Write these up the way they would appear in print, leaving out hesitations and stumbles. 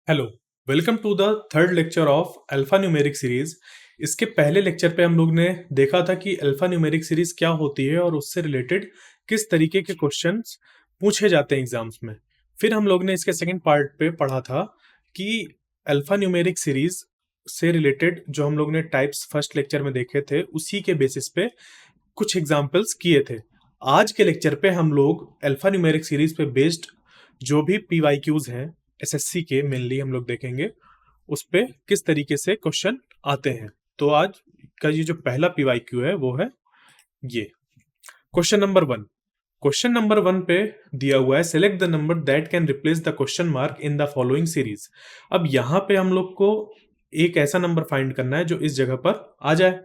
Hello, welcome to the third lecture of alphanumeric series. इसके पहले lecture पे हम लोग ने देखा था कि अल्फा न्यूमेरिक सीरीज क्या होती है और उससे रिलेटेड किस तरीके के क्वेश्चंस पूछे जाते हैं एग्जाम्स में। फिर हम लोग ने इसके सेकंड पार्ट पे पढ़ा था कि अल्फा न्यूमेरिक सीरीज से रिलेटेड जो हम लोग ने टाइप्स फर्स्ट लेक्चर में देखे थे उसी के बेसिस पे कुछ एग्जाम्पल्स किए थे। आज के लेक्चर पे हम लोग अल्फा न्यूमेरिक सीरीज पे बेस्ड जो भी पीवाईक्यूज हैं एसएससी के मेनली हम लोग देखेंगे उस पे किस तरीके से क्वेश्चन आते हैं। तो आज का ये जो पहला पीवाईक्यू है वो है ये क्वेश्चन नंबर 1। क्वेश्चन नंबर 1 पे दिया हुआ है select the number that can replace the question mark in the following series. अब यहाँ पे हम लोग को एक ऐसा नंबर फाइंड करना है जो इस जगह पर आ जाए।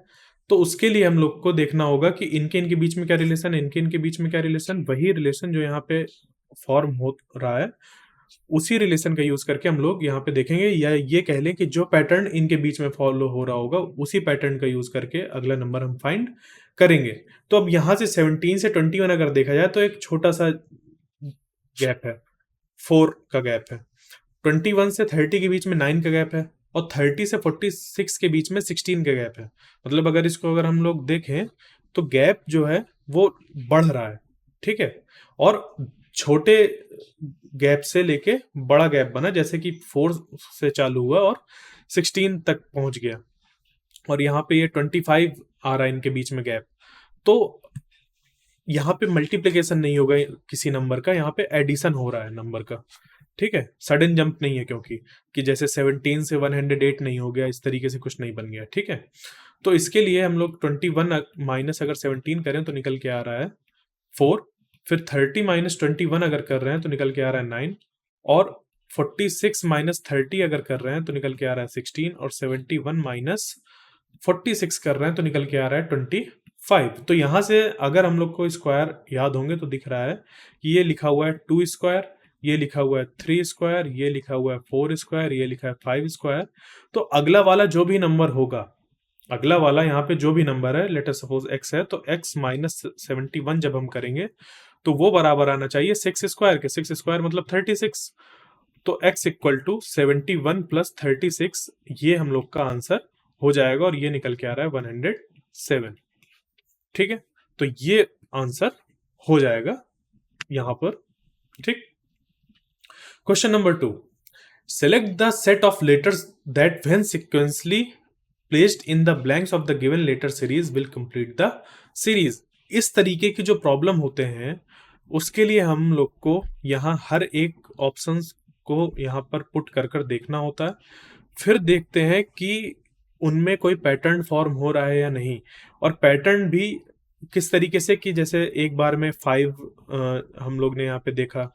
तो उसके लिए हम लोग को देखना होगा कि इनके इनके बीच में क्या रिलेशन है, इनके इनके बीच में क्या रिलेशन, वही रिलेशन जो यहाँ पे फॉर्म हो रहा है उसी रिलेशन का यूज करके हम लोग यहाँ पे देखेंगे, या ये कह लें कि जो पैटर्न इनके बीच में फॉलो हो रहा होगा उसी पैटर्न का यूज करके अगला नंबर हम फाइंड करेंगे। तो अब यहाँ से 17 से 21 अगर देखा जाए तो एक छोटा सा गैप है, 4 का गैप है। 21 से 30 के बीच में 9 का गैप है और 30 से 46 के बीच में 16 का गैप है। मतलब अगर हम लोग देखें तो गैप जो है वो बढ़ रहा है, ठीक है। और छोटे गैप से लेके बड़ा गैप बना, जैसे कि 4 से चालू हुआ और 16 तक पहुंच गया और यहाँ पे ये 25 आ रहा है इनके बीच में गैप। तो यहाँ पे मल्टीप्लिकेशन नहीं होगा किसी नंबर का, यहाँ पे एडिशन हो रहा है नंबर का, ठीक है। सडन जंप नहीं है क्योंकि कि जैसे 17 से 108 नहीं हो गया, इस तरीके से कुछ नहीं बन गया, ठीक है। तो इसके लिए हम लोग 21 माइनस अगर 17 करें तो निकल के आ रहा है 4। फिर 30 माइनस 21 अगर कर रहे हैं तो निकल के आ रहा है 9। और 46 माइनस 30 अगर कर रहे हैं तो निकल के आ रहा है 16। और 71 माइनस 46 कर रहे हैं तो निकल के आ रहा है 25। तो यहां से अगर हम लोग को स्क्वायर याद होंगे तो दिख रहा है कि ये लिखा हुआ है 2 स्क्वायर, ये लिखा हुआ है 3 स्क्वायर, ये लिखा हुआ है 4 स्क्वायर, ये लिखा है 5 स्क्वायर। तो अगला वाला जो भी नंबर होगा, अगला वाला यहाँ पे जो भी नंबर है, लेट अस सपोज x है, तो x माइनस 71 जब हम करेंगे तो वो बराबर आना चाहिए 6 स्क्वायर के। 6 स्क्वायर मतलब 36। तो x इक्वल टू 71 प्लस 36, ये हम लोग का आंसर हो जाएगा और ये निकल के आ रहा है 107, ठीक है। तो ये आंसर हो जाएगा यहां पर, ठीक। Question number 2, select the set of letters that when sequentially placed in the blanks of the given letter series will complete the series. इस तरीके की जो प्रॉब्लम होते हैं उसके लिए हम लोग को यहाँ हर एक ऑप्शंस को यहाँ पर पुट कर कर देखना होता है। फिर देखते हैं कि उनमें कोई पैटर्न फॉर्म हो रहा है या नहीं, और पैटर्न भी किस तरीके से कि जैसे एक बार में 5 हम लोग ने यहाँ पे देखा,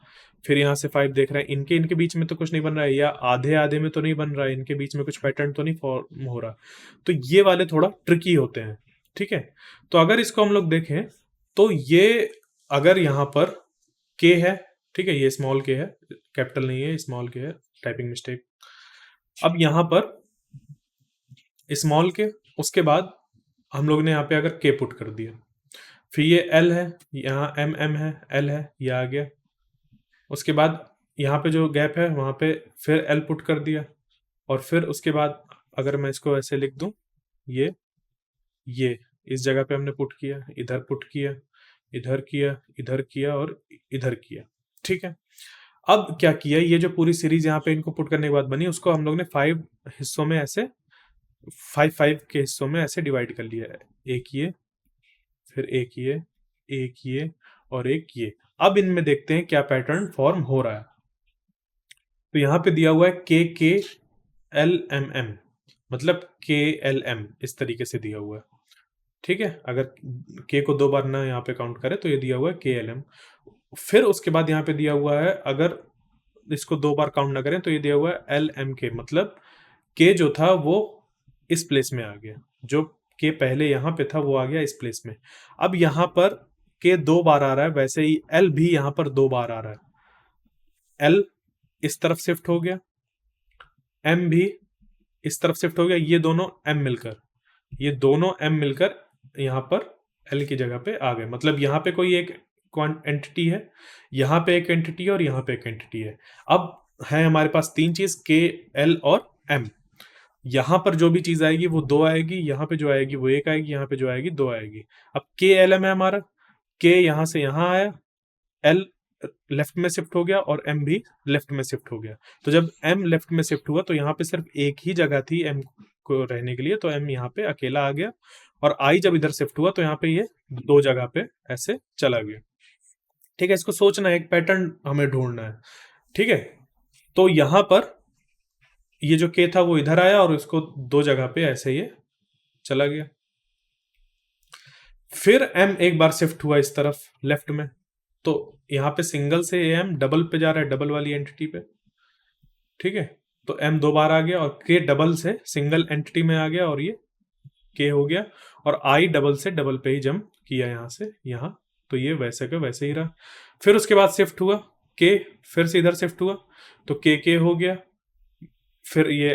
फिर यहाँ से 5 देख रहे हैं, इनके इनके बीच में तो कुछ नहीं बन रहा है, या आधे आधे में तो नहीं बन रहा है, इनके बीच में कुछ पैटर्न तो नहीं फॉर्म हो रहा। तो ये वाले थोड़ा ट्रिकी होते हैं, ठीक है। तो अगर इसको हम लोग देखें तो ये अगर यहाँ पर के है, ठीक है, ये स्मॉल के है, कैपिटल नहीं है, स्मॉल के है, टाइपिंग मिस्टेक। अब यहाँ पर स्मॉल के, उसके बाद हम लोग ने यहाँ पे अगर के पुट कर दिया, फिर ये एल है, यहाँ एम एम है, एल है, ये आ गया। उसके बाद यहाँ पे जो गैप है वहाँ पे फिर एल पुट कर दिया, और फिर उसके बाद अगर मैं इसको ऐसे लिख दूं, ये इस जगह पे हमने पुट किया, इधर पुट किया, इधर किया, इधर किया और इधर किया, ठीक है। अब क्या किया, ये जो पूरी सीरीज यहाँ पे इनको पुट करने के बाद बनी, उसको हम लोग ने 5 हिस्सों में ऐसे 5 के हिस्सों में ऐसे डिवाइड कर लिया है। एक ये, फिर एक ये, एक ये और एक ये। अब इनमें देखते हैं क्या पैटर्न फॉर्म हो रहा है। तो यहाँ पे दिया हुआ है के एल एम एम, मतलब के एल एम, इस तरीके से दिया हुआ है, ठीक है। अगर के को 2 बार ना यहाँ पे काउंट करें तो ये दिया हुआ है के एल एम। फिर उसके बाद यहाँ पे दिया हुआ है, अगर इसको 2 बार काउंट ना करें तो ये दिया हुआ है एल एम के, मतलब के जो था वो इस प्लेस में आ गया, जो के पहले यहाँ पे था वो आ गया इस प्लेस में। अब यहाँ पर के 2 बार आ रहा है, वैसे ही एल भी यहाँ पर 2 बार आ रहा है। एल इस तरफ शिफ्ट हो गया, एम भी इस तरफ शिफ्ट हो गया, ये दोनों एम मिलकर यहाँ पर एल की जगह पे आ गए। मतलब यहाँ पे कोई एक एंटिटी है, यहाँ पे एक एंटिटी है और यहाँ पे एक एंटिटी है। अब है हमारे पास तीन चीज, के, एल और एम। यहाँ पर जो भी चीज आएगी वो दो आएगी, यहाँ पे जो आएगी वो एक आएगी, यहाँ पे जो आएगी दो आएगी। अब के एल एम है हमारा, के यहाँ से यहाँ आया, एल लेफ्ट में शिफ्ट हो गया और एम भी लेफ्ट में शिफ्ट हो गया। तो जब एम लेफ्ट में शिफ्ट हुआ तो यहाँ पे सिर्फ एक ही जगह थी एम को रहने के लिए, तो एम यहाँ पे अकेला आ गया। और आई जब इधर शिफ्ट हुआ तो यहाँ पे ये दो जगह पे ऐसे चला गया। ठीक है, इसको सोचना है, एक पैटर्न हमें ढूंढना है। ठीक है, तो यहाँ पर ये जो के था वो इधर आया और इसको दो जगह पे ऐसे ये चला गया। फिर एम एक बार शिफ्ट हुआ इस तरफ लेफ्ट में, तो यहाँ पे सिंगल से एम डबल पे जा रहा है, डबल वाली एंटिटी पे। ठीक है, तो एम दो बार आ गया और के डबल से सिंगल एंटिटी में आ गया और ये के हो गया। और आई डबल से डबल पे ही जंप किया यहाँ से यहाँ, तो ये वैसे का वैसे ही रहा। फिर उसके बाद शिफ्ट हुआ के, फिर से इधर शिफ्ट हुआ तो के हो गया। फिर ये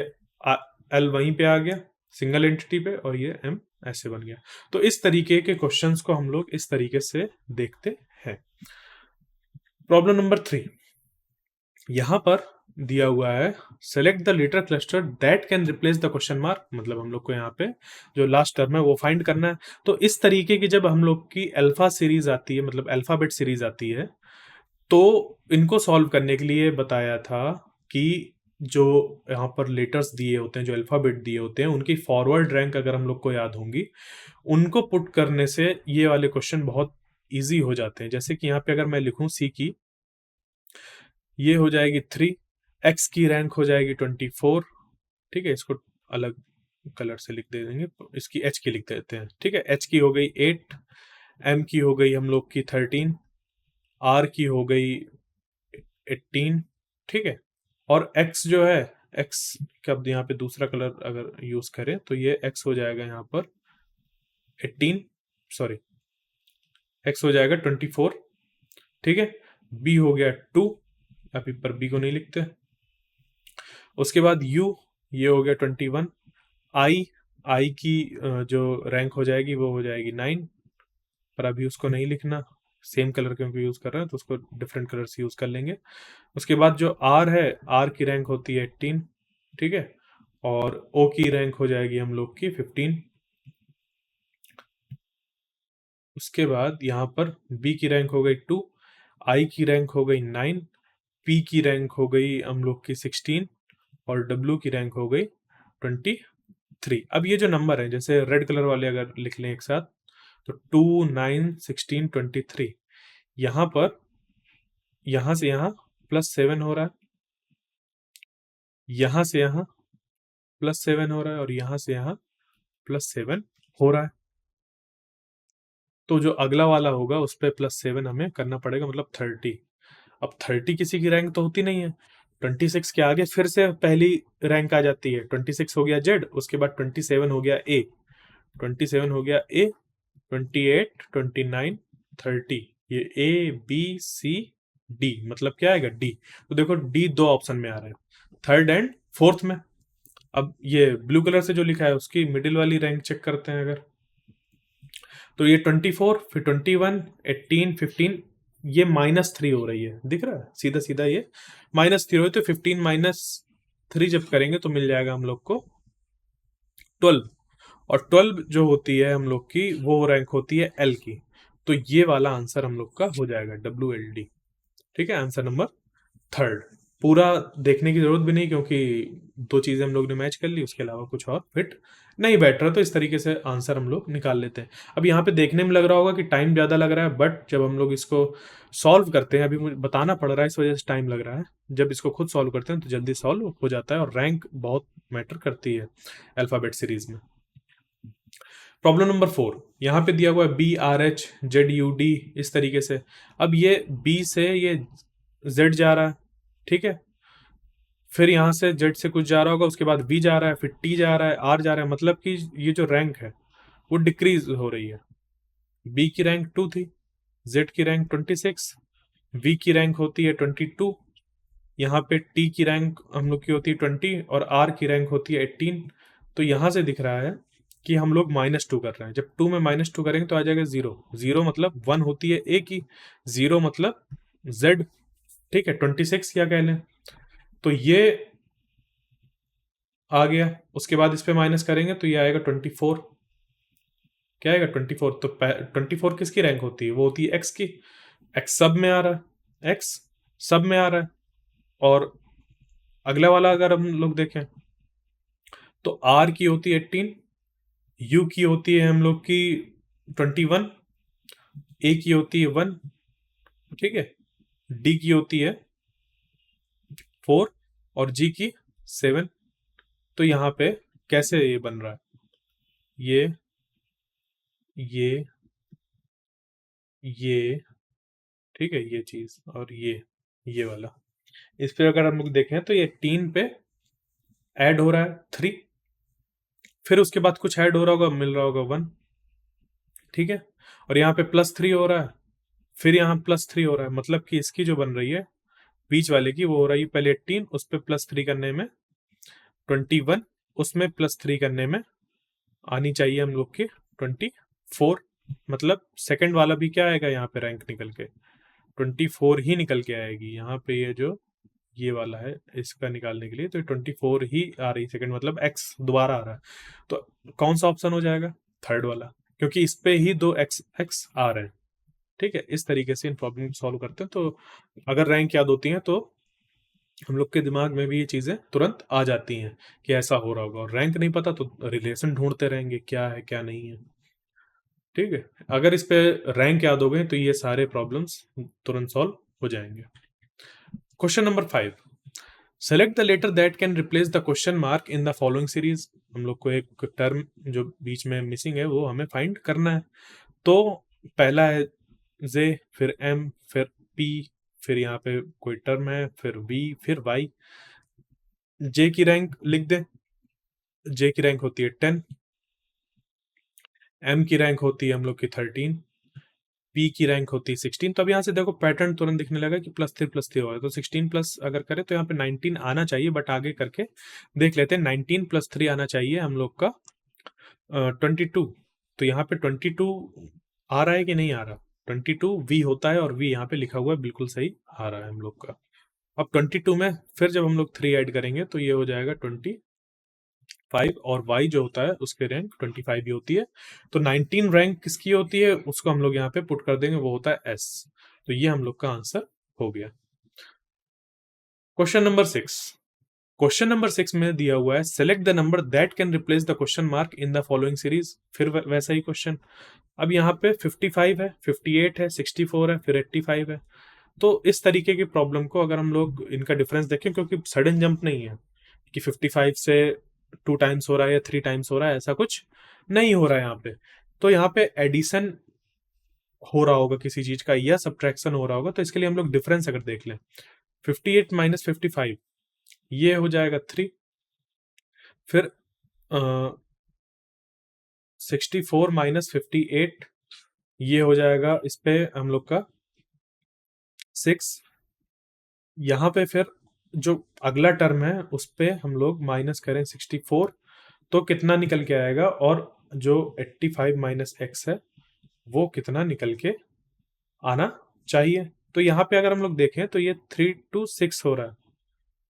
एल वहीं पे आ गया सिंगल एंटिटी पे और ये एम ऐसे बन गया। तो इस तरीके के क्वेश्चंस को हम लोग इस तरीके से देखते हैं। प्रॉब्लम नंबर 3 यहां पर दिया हुआ है, select the letter cluster that can replace the question mark. मतलब हम लोग को यहाँ पे जो लास्ट टर्म है वो फाइंड करना है। तो इस तरीके की जब हम लोग की अल्फा सीरीज आती है, मतलब अल्फाबेट सीरीज आती है, तो इनको सॉल्व करने के लिए बताया था कि जो यहाँ पर लेटर्स दिए होते हैं, जो अल्फाबेट दिए होते हैं, उनकी फॉरवर्ड रैंक अगर हम लोग को याद होंगी, उनको पुट करने से ये वाले क्वेश्चन बहुत इजी हो जाते हैं। जैसे कि यहाँ पे अगर मैं लिखूं सी की, ये हो जाएगी 3, एक्स की रैंक हो जाएगी 24। ठीक है, इसको अलग कलर से लिख दे देंगे, इसकी एच की लिख देते हैं। ठीक है, एच की हो गई 8, एम की हो गई हम लोग की 13, आर की हो गई 18। ठीक है, और एक्स जो है, एक्स का यहाँ पे दूसरा कलर अगर यूज करें तो ये एक्स हो जाएगा यहाँ पर 18, सॉरी एक्स हो जाएगा 24। ठीक है, बी हो गया 2, अभी पर बी को नहीं लिखते। उसके बाद यू, ये हो गया 21। आई, आई की जो रैंक हो जाएगी वो हो जाएगी 9, पर अभी उसको नहीं लिखना, सेम कलर क्योंकि यूज कर रहे हैं तो उसको डिफरेंट कलर से यूज कर लेंगे। उसके बाद जो आर है, आर की रैंक होती है 18। ठीक है, और ओ की रैंक हो जाएगी हम लोग की 15। उसके बाद यहाँ पर बी की रैंक हो गई 2, आई की रैंक हो गई 9, पी की रैंक हो गई हम लोग की 16 और डब्ल्यू की रैंक हो गई 23। अब ये जो नंबर है, जैसे रेड कलर वाले अगर लिख लें एक साथ, तो 2, 9, 16, 23, यहाँ पर यहाँ से यहाँ +7 हो रहा है, यहाँ से यहाँ +7 हो रहा है और यहाँ से यहाँ +7 हो रहा है। तो जो अगला वाला होगा उस पर +7 हमें करना पड़ेगा, मतलब 30। अब 30 किसी की रैंक तो होती नहीं है, 26 के आगे फिर से पहली रैंक आ जाती है। 26 हो गया जेड, उसके बाद 27 हो गया ए, 27 हो गया ए, 28, 29, 30, ये ए बी सी डी, मतलब क्या आएगा डी। तो देखो डी दो ऑप्शन में आ रहा है, थर्ड एंड फोर्थ में। अब ये ब्लू कलर से जो लिखा है उसकी मिडिल वाली रैंक चेक करते हैं अगर, तो ये 24, फिर 21, 18, 15, ये -3 हो रही है, दिख रहा है सीधा सीधा, ये -3 हो रही है। तो 15 - 3 जब करेंगे तो मिल जाएगा हम लोग को 12, और 12 जो होती है हम लोग की वो रैंक होती है एल की। तो ये वाला आंसर हम लोग का हो जाएगा WLD। ठीक है, आंसर नंबर 3। पूरा देखने की जरूरत भी नहीं क्योंकि दो चीजें हम लोग ने मैच कर ली, उसके अलावा कुछ और फिट नहीं बैठ रहा, तो इस तरीके से आंसर हम लोग निकाल लेते हैं। अब यहाँ पे देखने में लग रहा होगा कि टाइम ज़्यादा लग रहा है, बट जब हम लोग इसको सॉल्व करते हैं, अभी मुझे बताना पड़ रहा है इस वजह से टाइम लग रहा है, जब इसको खुद सॉल्व करते हैं तो जल्दी सॉल्व हो जाता है और रैंक बहुत मैटर करती है अल्फ़ाबेट सीरीज में। प्रॉब्लम नंबर 4 यहाँ पे दिया हुआ है BRHZUD इस तरीके से। अब ये B से ये Z जा रहा है, ठीक है, फिर यहाँ से Z से कुछ जा रहा होगा, उसके बाद V जा रहा है, फिर T जा रहा है, R जा रहा है, मतलब कि ये जो रैंक है वो डिक्रीज हो रही है। B की रैंक 2 थी, Z की रैंक 26, V की रैंक होती है 22, यहाँ पे T की रैंक हम लोग की होती है 20 और R की रैंक होती है 18। तो यहाँ से दिख रहा है कि हम लोग -2 कर रहे हैं। जब 2 में -2 करेंगे तो आ जाएगा 0, 0 मतलब 1 होती है A की, 0 मतलब Z। ठीक है, 26 क्या कह लें, तो ये आ गया, उसके बाद इस पे माइनस करेंगे तो ये आएगा 24। क्या आएगा 24, तो 24 किसकी रैंक होती है, वो होती है एक्स की। एक्स सब में आ रहा है, एक्स सब में आ रहा है। और अगला वाला अगर हम लोग देखें तो आर की होती है 18, यू की होती है हम लोग की 21, ए की होती है 1, ठीक है, डी की होती है 4 और जी की 7। तो यहाँ पे कैसे ये बन रहा है, ये ये ठीक है, ये चीज और ये वाला, इस पे अगर हम लोग देखें तो ये 18 पे ऐड हो रहा है 3, फिर उसके बाद कुछ ऐड हो रहा होगा, मिल रहा होगा 1, ठीक है, और यहाँ पे +3 हो रहा है, फिर यहाँ +3 हो रहा है, मतलब कि इसकी जो बन रही है बीच वाले की, वो हो रही है पहले 18, उस पे +3 करने में 21, उसमें +3 करने में आनी चाहिए हम लोग की 24। मतलब सेकंड वाला भी क्या आएगा यहाँ पे रैंक निकल के 24 ही निकल के आएगी यहाँ पे। ये जो ये वाला है इसका निकालने के लिए तो 24 ही आ रही सेकंड, मतलब एक्स दोबारा आ रहा है। तो कौन सा ऑप्शन हो जाएगा, थर्ड वाला, क्योंकि इस पे ही दो एक्स एक्स आ रहे हैं। ठीक है, इस तरीके से इन प्रॉब्लम को सॉल्व करते हैं। तो अगर रैंक याद होती है तो हम लोग के दिमाग में भी ये चीजें तुरंत आ जाती हैं कि ऐसा हो रहा होगा। और रैंक नहीं पता तो रिलेशन ढूंढते रहेंगे क्या है क्या नहीं है। ठीक है, अगर इस पे रैंक याद हो गए तो ये सारे प्रॉब्लम्स तुरंत सॉल्व हो जाएंगे। Question number 5, select the letter that can replace the question mark in the following series. हम लोग को एक टर्म जो बीच में मिसिंग है वो हमें फाइंड करना है। तो पहला है जे, फिर एम, फिर पी, फिर यहाँ पे कोई टर्म है, फिर वी, फिर वाई। जे की रैंक लिख दें, जे की रैंक होती है 10, एम की रैंक होती है हम लोग की 13, पी की रैंक होती है 16। तो अब यहाँ से देखो पैटर्न तुरंत दिखने लगा कि +3 हो रहा है, तो 16 प्लस अगर करें तो यहाँ पे 19 आना चाहिए, बट आगे करके देख लेते हैं। 19 + 3 आना चाहिए हम लोग का 22। तो यहाँ पे 22 आ रहा है कि नहीं आ रहा, 22 वी होता है और वी यहाँ पे लिखा हुआ है, बिल्कुल सही आ रहा है हम लोग का। अब 22 में फिर जब हम लोग 3 ऐड करेंगे तो ये हो जाएगा 25, और y जो होता है उसके रैंक 25 ही होती है। तो 19 रैंक किसकी होती है उसको हम लोग यहाँ पे पुट कर देंगे, वो होता है s। तो ये हम लोग का आंसर हो गया। क्वेश्चन नंबर 6, क्वेश्चन नंबर 6 में दिया हुआ है select the number that can replace the question mark in the following series. फिर वैसा ही क्वेश्चन। अब यहाँ पे 55 है, 58 है, 64 है, फिर 85 है। तो इस तरीके की प्रॉब्लम को अगर हम लोग इनका डिफरेंस देखें, क्योंकि सडन जंप नहीं है कि 55 से 2 टाइम्स हो रहा है या 3 टाइम्स हो रहा है, ऐसा कुछ नहीं हो रहा है यहाँ पे। तो यहाँ पे एडिशन हो रहा होगा किसी चीज का या सब्ट्रैक्शन हो रहा होगा, तो इसके लिए हम लोग डिफरेंस अगर देख लें 58 - 55 ये हो जाएगा 3, फिर 64 - 58 ये हो जाएगा इस पे हम लोग का 6। यहाँ पे फिर जो अगला टर्म है उस पे हम लोग माइनस करें 64 तो कितना निकल के आएगा, और जो 85 - x है वो कितना निकल के आना चाहिए। तो यहाँ पे अगर हम लोग देखें तो ये 3 to 6 हो रहा है।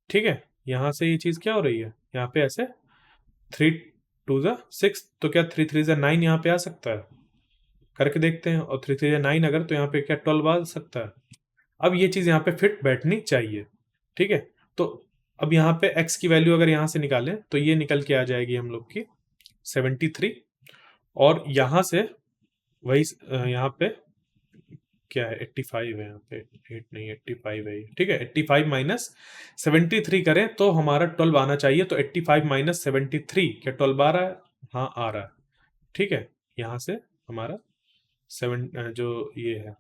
ठीक है, यहाँ से ये चीज क्या हो रही है, यहाँ पे ऐसे 3 to 6, तो क्या 3 3 9 यहाँ पे आ सकता है, करके देखते हैं। और 3 3 9 अगर, तो यहाँ पे क्या 12 आ सकता है। अब ये चीज यहाँ पे फिट बैठनी चाहिए। ठीक है, तो अब यहाँ पे x की वैल्यू अगर यहाँ से निकालें तो ये निकल के आ जाएगी हम लोग की 73, और यहाँ से वही यहाँ पे क्या है 85 है, यहाँ पे 8 नहीं 85 है ये। ठीक है, 85 - 73 करें तो हमारा 12 आना चाहिए। तो 85 - 73 क्या 12 आ रहा है, हाँ आ रहा है। ठीक है, यहाँ से हमारा 7 जो ये है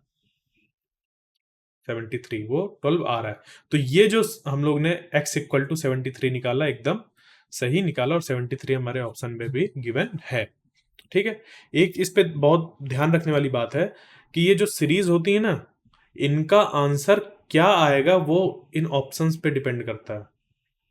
73 वो 12 आ रहा है। तो ये जो हम लोग ने x = 73 निकाला एकदम सही निकाला, और 73 हमारे ऑप्शन में भी गिवन है। ठीक है, एक इस पे बहुत ध्यान रखने वाली बात है कि ये जो सीरीज होती है ना, इनका आंसर क्या आएगा वो इन ऑप्शंस पे डिपेंड करता है।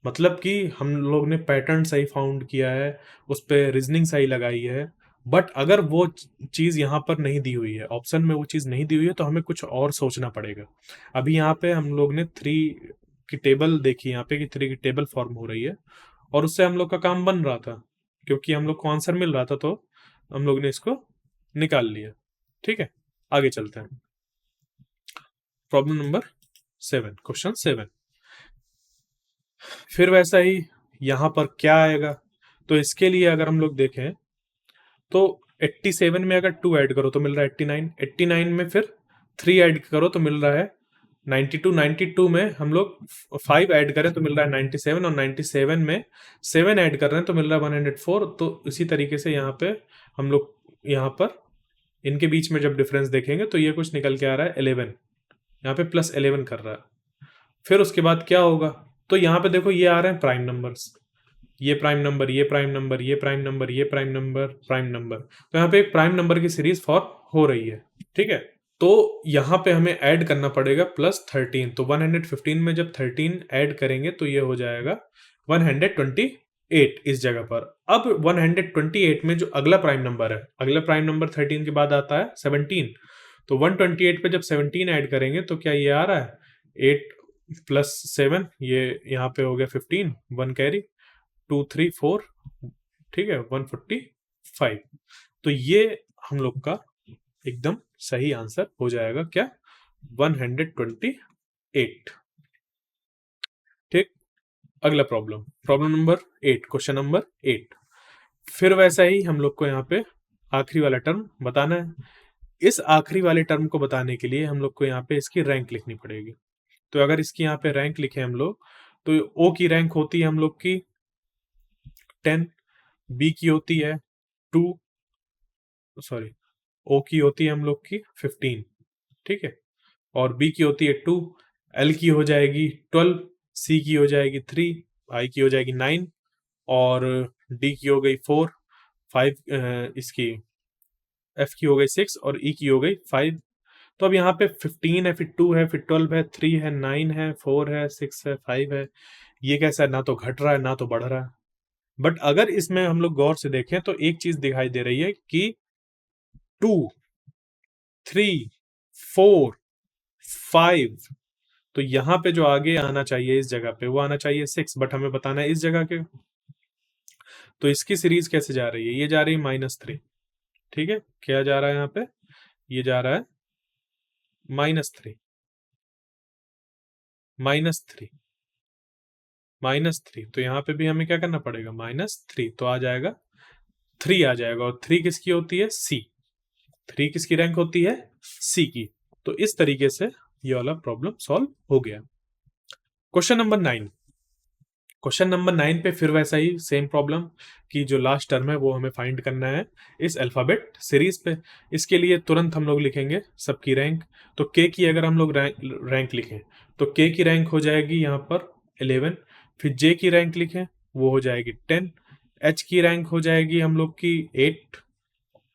मतलब कि हम लोग ने पैटर्न सही फाउंड किया है, उस पे रीजनिंग सही लगाई है, बट अगर वो चीज यहाँ पर नहीं दी हुई है, ऑप्शन में वो चीज नहीं दी हुई है, तो हमें कुछ और सोचना पड़ेगा। अभी यहाँ पे हम लोग ने 3 की टेबल देखी यहाँ पे कि 3 की टेबल फॉर्म हो रही है, और उससे हम लोग का काम बन रहा था, क्योंकि हम लोग को आंसर मिल रहा था, तो हम लोग ने इसको निकाल लिया। ठीक है, आगे चलते हैं। Problem number 7, question 7। फिर वैसा ही यहाँ पर क्या आएगा, तो इसके लिए अगर हम लोग देखें तो 87 में अगर 2 ऐड करो तो मिल रहा है 89, 89 में फिर 3 ऐड करो तो मिल रहा है 92, 92 में हम लोग 5 ऐड करें तो मिल रहा है 97, और 97 में 7 ऐड कर रहे हैं तो मिल रहा है 104। तो इसी तरीके से यहाँ पे हम लोग यहाँ पर इनके बीच में जब डिफरेंस देखेंगे तो ये कुछ निकल के आ रहा है 11, यहाँ पे प्लस 11 कर रहा है। फिर उसके बाद क्या होगा, तो यहाँ पे देखो ये आ रहे हैं प्राइम नंबर्स, ये प्राइम नंबर, ये प्राइम नंबर, ये प्राइम नंबर, ये प्राइम नंबर, प्राइम नंबर, तो यहाँ पे एक प्राइम नंबर की सीरीज फॉर्म हो रही है। ठीक है, तो यहाँ पे हमें ऐड करना पड़ेगा +13, तो 115 में जब 13 ऐड करेंगे तो ये हो जाएगा 128 इस जगह पर। अब 128 में जो अगला प्राइम नंबर है, अगला प्राइम नंबर 13 के बाद आता है 17, तो 128 पे जब 17 ऐड करेंगे तो क्या ये आ रहा है 8 + 7, ये यहाँ पे हो गया 15, 1 कैरी, 2 3 4, ठीक है, 145। तो ये हम लोग का एकदम सही आंसर हो जाएगा क्या, 128। ठीक, अगला problem, problem number 8, question number 8। फिर वैसा ही हम लोग को यहाँ पे आखिरी वाला टर्म बताना है। इस आखिरी वाले टर्म को बताने के लिए हम लोग को यहाँ पे इसकी रैंक लिखनी पड़ेगी। तो अगर इसकी यहाँ पे रैंक लिखे हम लोग, तो ओ की रैंक होती है हम लोग की 10, बी की होती है 2, सॉरी, ओ की होती है हम लोग की 15, ठीक है, और बी की होती है 2, एल की हो जाएगी 12, सी की हो जाएगी 3, आई की हो जाएगी 9, और डी की हो गई 4, 5 इसकी एफ की हो गई 6, और ई की हो गई 5। तो अब यहाँ पे 15 है, फिर 2 है, फिर 12 है, 3 है, 9 है, 4 है, 6 है, 5 है। ये कैसा है, ना तो घट रहा है ना तो बढ़ रहा है। बट अगर इसमें हम लोग गौर से देखें तो एक चीज दिखाई दे रही है कि 2, 3, 4, 5, तो यहाँ पे जो आगे आना चाहिए इस जगह पे वो आना चाहिए 6, बट हमें बताना है इस जगह के। तो इसकी सीरीज कैसे जा रही है, ये जा रही है -3, ठीक है, क्या जा रहा है यहाँ पे, ये जा रहा है -3, -3, -3, तो यहाँ पे भी हमें क्या करना पड़ेगा, -3, तो आ जाएगा 3 आ जाएगा, और 3 किसकी होती है, सी, 3 किसकी रैंक होती है, सी की। तो इस तरीके से ये वाला प्रॉब्लम सॉल्व हो गया। क्वेश्चन नंबर 9, क्वेश्चन नंबर 9 पे फिर वैसा ही सेम प्रॉब्लम कि जो लास्ट टर्म है वो हमें फाइंड करना है इस अल्फाबेट सीरीज पे। इसके लिए तुरंत हम लोग लिखेंगे सबकी रैंक। तो के की अगर हम लोग रैंक लिखें तो के की रैंक हो जाएगी यहाँ पर 11, फिर जे की रैंक लिखें वो हो जाएगी 10, एच की रैंक हो जाएगी हम लोग की 8,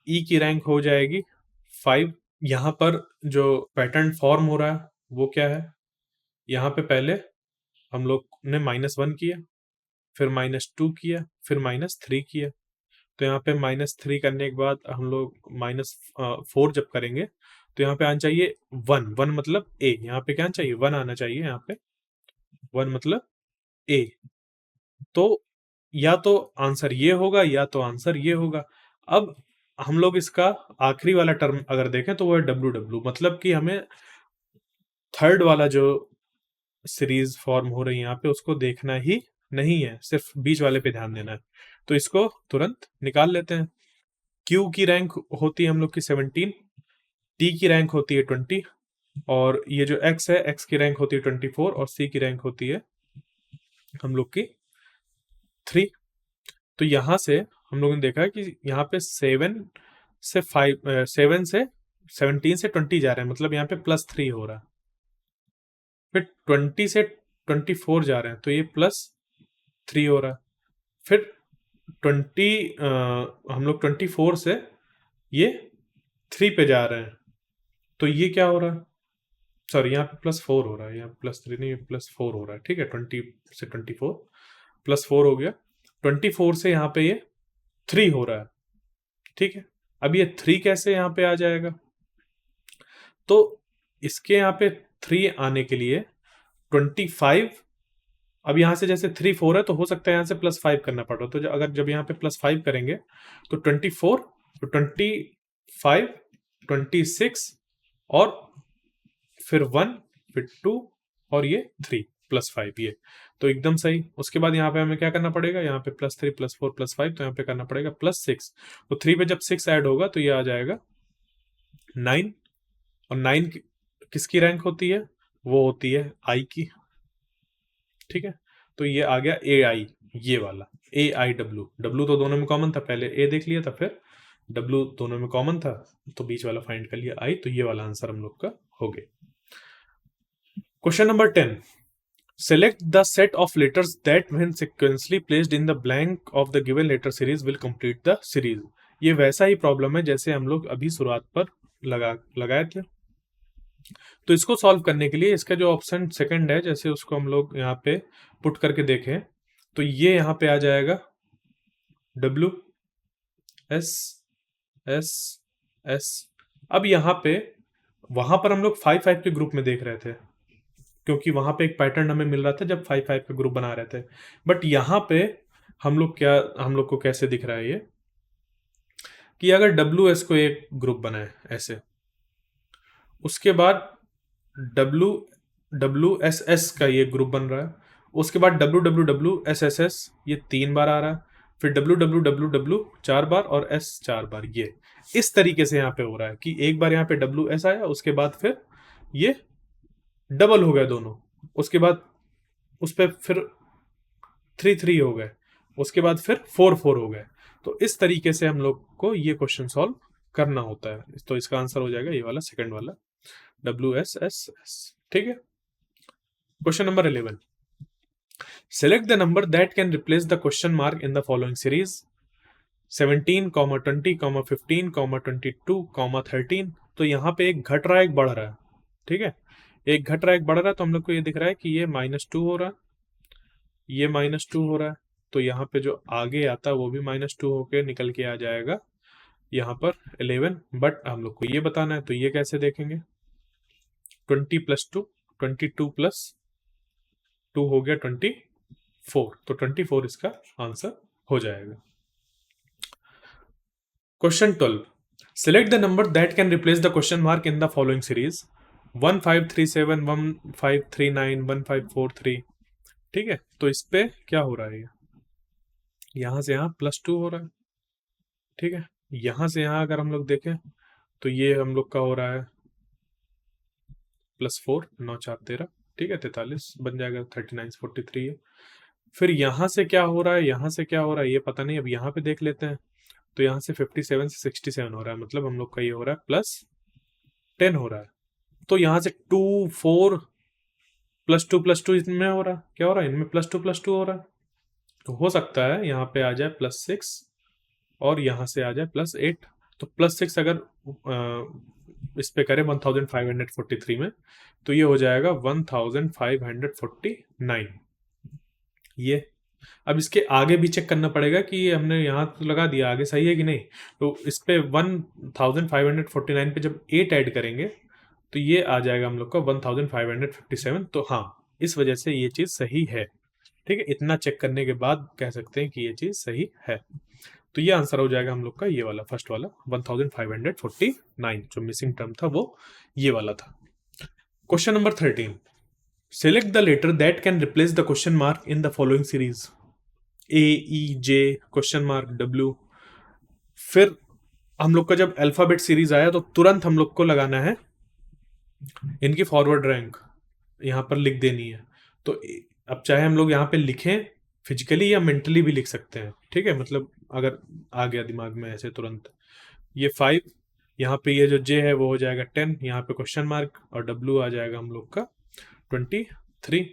ई की रैंक हो जाएगी 5। यहाँ पर जो पैटर्न फॉर्म हो रहा है वो क्या है, यहाँ पे पहले हम लोग ने -1 किया, फिर -2 किया, फिर -3 किया। तो यहाँ पे -3 करने के बाद हम लोग -4 जब करेंगे तो यहाँ पे आना चाहिए 1, 1 मतलब ए, यहाँ पे क्या आना चाहिए, 1 आना चाहिए, यहाँ पे 1 मतलब ए। तो या तो आंसर ये होगा या तो आंसर ये होगा। अब हम लोग इसका आखिरी वाला टर्म अगर देखें तो वो है WW, मतलब कि हमें थर्ड वाला जो सीरीज फॉर्म हो रही है यहाँ पे उसको देखना ही नहीं है, सिर्फ बीच वाले पे ध्यान देना है। तो इसको तुरंत निकाल लेते हैं। क्यू की रैंक होती है हम लोग की 17, टी की रैंक होती है 20, और ये जो एक्स है, एक्स की रैंक होती है 24, और सी की रैंक होती है हम लोग की 3। तो यहां से हम लोगों ने देखा कि यहाँ पे 7 से 17 से 20 जा रहे हैं, मतलब यहाँ पे +3 हो रहा है। फिर 20 से 24 जा रहे हैं तो ये +3 हो रहा है। फिर 20 हम लोग 24 से ये 3 पे जा रहे हैं तो ये क्या हो रहा है, सॉरी यहाँ पे +4 हो रहा है, यहाँ +3 नहीं, +4 हो रहा है, ठीक है, 20 से 24 +4 हो गया, 24 से यहाँ पे ये 3 हो रहा है, ठीक है। अब ये 3 कैसे यहाँ पे आ जाएगा, तो इसके यहाँ पे 3 आने के लिए 25, अब यहाँ से जैसे 3 4 है तो हो सकता है यहाँ से +5 करना पड़ रहा, तो अगर जब यहाँ पे +5 करेंगे तो 24, तो 25, 26 और फिर 1, फिर 2 और ये 3 +5 ये, तो एकदम सही। उसके बाद यहाँ पे हमें क्या करना पड़ेगा, यहाँ पे +3 +4 +5, तो यहाँ पे करना पड़ेगा +6, तो 3 पे जब 6 ऐड होगा तो ये आ जाएगा 9, और 9 किसकी रैंक होती है, वो होती है आई की, ठीक है। तो ये आ गया ए आई, ये वाला ए आई डब्ल्यू, डब्ल्यू तो दोनों में कॉमन था, पहले ए देख लिया था, फिर डब्ल्यू दोनों में कॉमन था, तो बीच वाला फाइंड कर लिया आई, तो ये वाला आंसर हम लोग का हो गया। Question number 10, select the set of letters that when sequentially placed in the blank of the given letter series will complete the series। ये वैसा ही प्रॉब्लम है जैसे हम लोग अभी शुरुआत पर लगाए थे। तो इसको सॉल्व करने के लिए इसका जो ऑप्शन सेकंड है, जैसे उसको हम लोग यहाँ पे पुट करके देखें तो ये यहाँ पे आ जाएगा W S S S। अब यहाँ पे वहां पर हम लोग 5 5 के ग्रुप में देख रहे थे, क्योंकि वहां पे एक पैटर्न हमें मिल रहा था जब 5 5 का ग्रुप बना रहे थे। बट यहाँ पे हम लोग को कैसे दिख रहा है ये, कि अगर डब्ल्यू एस को एक ग्रुप बनाए ऐसे, उसके बाद डब्ल्यू डब्ल्यू एस एस का ये ग्रुप बन रहा है, उसके बाद W W W S S S ये 3 बार आ रहा है, फिर डब्ल्यू डब्ल्यू डब्ल्यू डब्ल्यू 4 बार और एस 4 बार, ये इस तरीके से यहाँ पे हो रहा है कि एक बार यहाँ पे डब्ल्यू एस आया, उसके बाद फिर ये डबल हो गए दोनों, उसके बाद उस पर फिर 3 3 हो गए, उसके बाद फिर 4 4 हो गए। तो इस तरीके से हम लोग को ये क्वेश्चन सॉल्व करना होता है। तो इसका आंसर हो जाएगा ये वाला सेकंड वाला WSSS, ठीक है। Question number 11, select the number that can replace the question mark in the following series 17, 20, 15, 22, 13। तो यहाँ पे एक घट रहा है एक बढ़ रहा है, ठीक है, एक घट रहा है एक बढ़ रहा है, तो हम लोग को ये दिख रहा है कि ये -2 हो रहा है, ये -2 हो रहा है, तो यहाँ पे जो आगे आता है वो भी -2 होके निकल के आ जाएगा यहाँ पर 11। बट हम लोग को ये बताना है, तो ये कैसे देखेंगे, 20 + 2, 22 + 2 हो गया 24, तो 24 इसका आंसर हो जाएगा। Question 12, select the number that can replace the question mark in the following series 1537, 1539, 1543, ठीक है। तो इस पे क्या हो रहा है, यहां से यहां +2 हो रहा है, ठीक है। यहां से यहां अगर हम लोग देखें तो ये हम लोग का हो रहा है +4, 9 4 13, ठीक है, 43 बन जाएगा, 39 43 है। फिर यहां से क्या हो रहा है, यहां से क्या हो रहा है ये पता नहीं, अब यहां पे देख लेते हैं। तो यहां से 57 से 67 हो रहा है, मतलब हम लोग का ये हो रहा है +10 हो रहा है। तो यहां से 2 4 +2 इनमें हो रहा है, क्या हो रहा है, इनमें +2 हो रहा है। तो हो सकता है यहाँ पे आ जाए +6 और यहाँ से आ जाए +8। तो +6 अगर इस पे करें 1543 में, तो ये हो जाएगा 1549। ये अब इसके आगे भी चेक करना पड़ेगा कि ये हमने यहाँ तो लगा दिया, आगे सही है कि नहीं। तो इस पे 1549 पे जब 8 ऐड करेंगे तो ये आ जाएगा हम लोग का 1557। तो हाँ, इस वजह से ये चीज़ सही है, ठीक है। इतना चेक करने के बाद कह सकते हैं कि ये चीज़ सही है। तो ये आंसर हो जाएगा हम लोग का ये वाला फर्स्ट वाला 1549, जो मिसिंग टर्म था वो ये वाला था। Question number 13, select the letter that can replace the question mark in the following series A E J W। फिर हम लोग का जब अल्फाबेट सीरीज आया तो तुरंत हम लोग को लगाना है इनकी फॉरवर्ड रैंक, यहाँ पर लिख देनी है। तो अब चाहे हम लोग यहाँ पे लिखें फिजिकली या मेंटली भी लिख सकते हैं, ठीक है, मतलब अगर आ गया दिमाग में ऐसे तुरंत, ये 5, यहाँ पे ये जो J है वो हो जाएगा 10, यहाँ पे क्वेश्चन मार्क, और W आ जाएगा हम लोग का 23।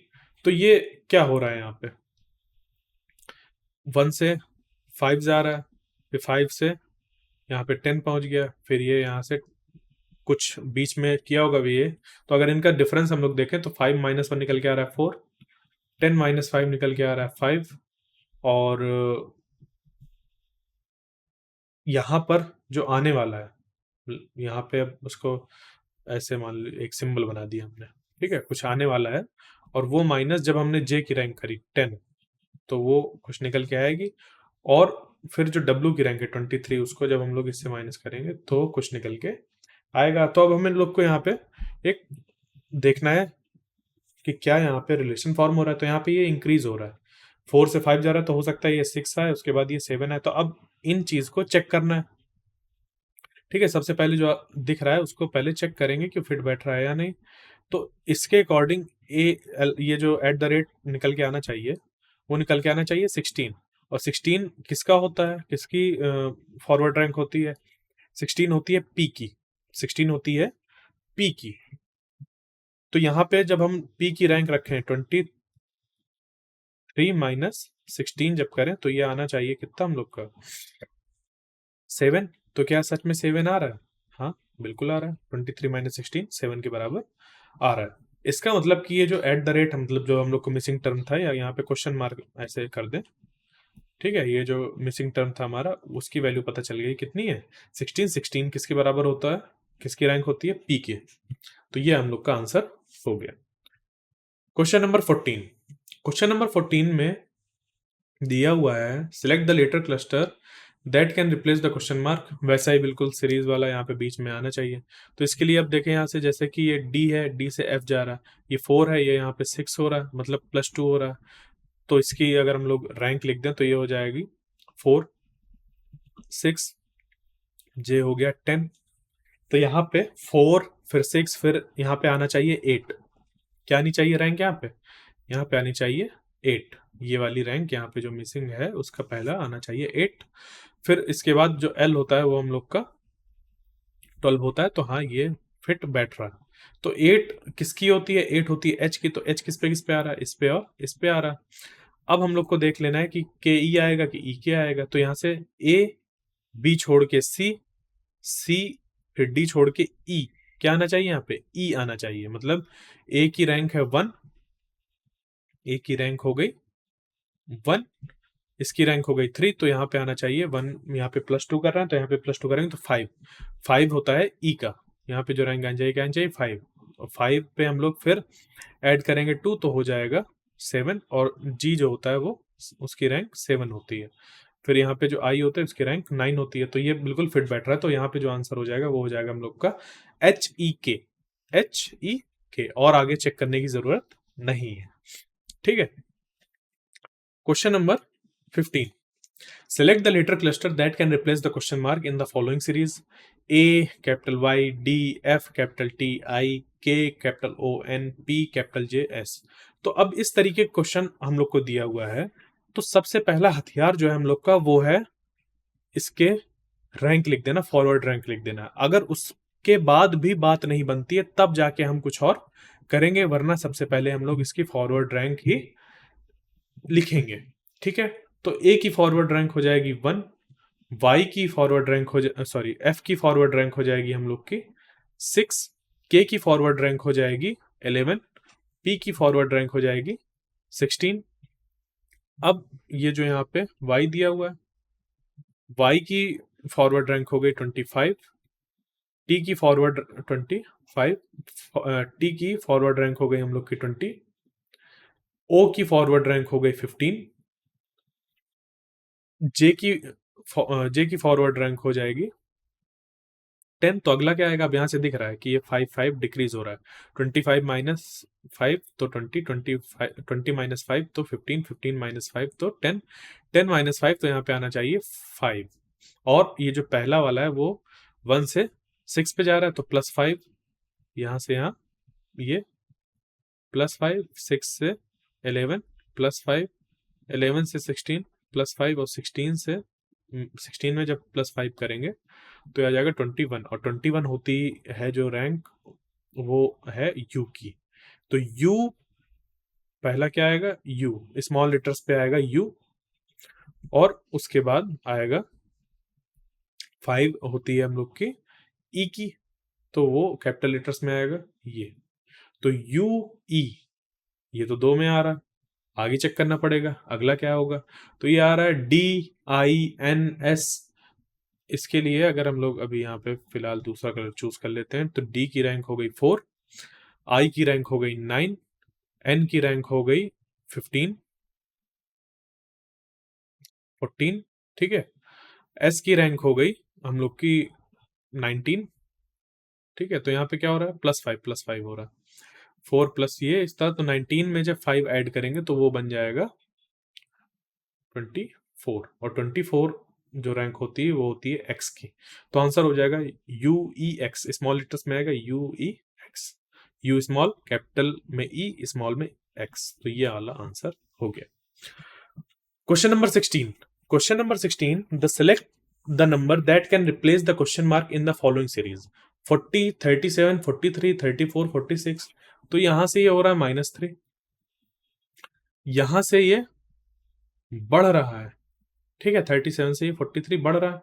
तो ये क्या हो रहा है, यहाँ पे 1 से 5 जा रहा है, फिर 5 से यहाँ पे 10 पहुंच गया, फिर ये यहाँ से कुछ बीच में किया होगा भी ये। तो अगर इनका डिफरेंस हम लोग देखें तो 5 - 1 निकल के आ रहा है 4, 10 - 5 निकल के आ रहा है 5, और यहाँ पर जो आने वाला है, यहाँ पे अब उसको ऐसे मान लो एक सिंबल बना दिया हमने, ठीक है, कुछ आने वाला है, और वो माइनस जब हमने जे की रैंक करी 10, तो वो कुछ निकल के आएगी। और फिर जो डब्ल्यू की रैंक है 23, उसको जब हम लोग इससे माइनस करेंगे तो कुछ निकल के आएगा। तो अब हमें लोग को यहाँ पे एक देखना है कि क्या यहाँ पे रिलेशन फॉर्म हो रहा है। तो यहाँ पे ये इंक्रीज हो रहा है, 4 से 5 जा रहा है, तो हो सकता है ये 6 आए, उसके बाद ये 7 है। तो अब इन चीज को चेक करना है। ठीक है, सबसे पहले जो दिख रहा है उसको पहले चेक करेंगे कि फिट बैठ रहा है या नहीं। तो इसके अकॉर्डिंग ये जो एट द रेट निकल के आना चाहिए, वो निकल के आना चाहिए 16। और 16 किसका होता है, किसकी फॉरवर्ड रैंक होती है? 16 होती है पी की, 16 होती है पी की। तो यहाँ पे जब हम पी की रैंक रखें 23 माइनस 16 जब करें, तो ये आना चाहिए कितना हम लोग का? 7। तो क्या सच में 7 आ रहा है? हाँ, बिल्कुल आ रहा है। 23 माइनस 16 7 के बराबर आ रहा है। इसका मतलब कि ये जो एट द रेट, मतलब जो हम लोग को मिसिंग टर्म था, या यहाँ पे क्वेश्चन मार्क ऐसे कर दें, ठीक है, ये जो मिसिंग टर्म था हमारा, उसकी वैल्यू पता चल गई कितनी है? 16। 16 किसके बराबर होता है, किसकी रैंक होती है? पी के। तो ये हम लोग का आंसर हो गया। Question number 14। क्वेश्चन नंबर 14 में दिया हुआ है, select the letter cluster that can replace the question mark. वैसा ही बिल्कुल सीरीज वाला यहाँ पे बीच में आना चाहिए। तो इसके लिए अब देखें यहाँ से, जैसे कि ये डी है, डी से एफ जा रहा है, ये 4 है, ये यहाँ पे 6 हो रहा है, मतलब +2 हो रहा है। तो इसकी अगर हम लोग रैंक लिख दें तो ये हो जाएगी 4, 6, जे हो गया 10। तो यहाँ पे 4, फिर 6, फिर यहाँ पे आना चाहिए 8। क्या आनी चाहिए रैंक यहाँ पे? यहाँ पे आनी चाहिए 8। ये वाली रैंक यहाँ पे जो मिसिंग है उसका पहला आना चाहिए 8। फिर इसके बाद जो एल होता है वो हम लोग का 12 होता है। तो हाँ, ये फिट बैठ रहा है। तो 8 किसकी होती है? 8 होती है एच की। तो एच किस पे आ रहा है? इस पे और इस पे आ रहा है। अब हम लोग को देख लेना है कि के ई आएगा कि ई के आएगा। तो यहाँ से ए, बी छोड़ के सी, सी फिर डी छोड़ के ई। क्या आना चाहिए यहाँ पे? ई आना चाहिए। मतलब ए की रैंक है 1, ए की रैंक हो गई 1, इसकी रैंक हो गई 3। तो यहाँ पे आना चाहिए 1, यहाँ पे +2 कर रहे हैं तो यहाँ पे +2 करेंगे तो 5। 5 होता है ई का। यहाँ पे जो रैंक आनी चाहिए, क्या आनी चाहिए? 5। और 5 पे हम लोग फिर ऐड करेंगे 2, तो हो जाएगा 7। और जी जो होता है वो, उसकी रैंक 7 होती है। फिर यहाँ पे जो आई होता है उसकी रैंक 9 होती है। तो ये बिल्कुल फिट बैठ रहा है। तो यहाँ पे जो आंसर हो जाएगा वो हो जाएगा हम लोग का HEK। HEK, और आगे चेक करने की जरूरत नहीं है। ठीक है। Question number 15। Select the letter cluster that can replace the question mark in the following series: A capital Y, D F capital T, I K capital O, N P capital J S। तो अब इस तरीके का question हम लोग को दिया हुआ है। तो सबसे पहला हथियार जो है हम लोग का वो है इसके रैंक लिख देना, फॉरवर्ड रैंक लिख देना। अगर उसके बाद भी बात नहीं बनती है तब जाके हम कुछ और करेंगे, वरना सबसे पहले हम लोग इसकी फॉरवर्ड रैंक ही लिखेंगे। ठीक है। तो ए की फॉरवर्ड रैंक हो जाएगी 1, वाई की फॉरवर्ड रैंक एफ की फॉरवर्ड रैंक हो जाएगी हम लोग की 6, के की फॉरवर्ड रैंक हो जाएगी 11, पी की फॉरवर्ड रैंक हो जाएगी 16। अब ये जो यहाँ पे वाई दिया हुआ है, वाई की फॉरवर्ड रैंक हो गई 25, टी की फॉरवर्ड 25, टी की फॉरवर्ड रैंक हो गई हम लोग की 20, ओ की फॉरवर्ड रैंक हो गई 15, जे की फॉरवर्ड रैंक हो जाएगी 10। तो अगला क्या आएगा? अब यहाँ से दिख रहा है कि ये 5 5 डिक्रीज हो रहा है। 25 माइनस 5 तो 20, 20 माइनस 5 तो 15, 15 माइनस 5 तो 10, 10 माइनस 5 तो यहाँ पे आना चाहिए 5। और ये जो पहला वाला है वो 1 से 6 पे जा रहा है, तो +5, यहाँ से यहाँ ये +5, 6 से 11, +5, 11 से 16, +5, और 16 से 16 में जब +5 करेंगे तो आ जाएगा 21। और 21 होती है जो रैंक, वो है यू की। तो यू पहला क्या आएगा? यू, स्मॉल लेटर्स पे आएगा यू, और उसके बाद आएगा 5 होती है हम लोग की ई की, तो वो कैपिटल लेटर्स में आएगा ये। तो यू ई, ये तो 2 में आ रहा है, आगे चेक करना पड़ेगा अगला क्या होगा। तो ये आ रहा है DINS। इसके लिए अगर हम लोग अभी यहाँ पे फिलहाल दूसरा कलर चूज कर लेते हैं, तो डी की रैंक हो गई 4, आई की रैंक हो गई 9, n की रैंक हो गई 15, 14, ठीक है। s की रैंक हो गई हम लोग की 19, ठीक है। तो यहाँ पे क्या हो रहा है, +5 हो रहा है, 4 प्लस ये इस तरह। तो 19 में जब 5 ऐड करेंगे तो वो बन जाएगा 24, और 24 जो रैंक होती है वो होती है एक्स की। तो आंसर हो जाएगा you E x, small letters में आएगा you E x, you small, capital में ई, स्मॉल में एक्स। तो ये वाला आंसर हो गया। Question number 16, question number 16, the select the number that can replace the question mark in the following series, 40, 37, 43, 34, 46। तो यहां से ये हो रहा है -3, यहां से ये बढ़ रहा है, ठीक है। 37 से ये 43 बढ़ रहा है,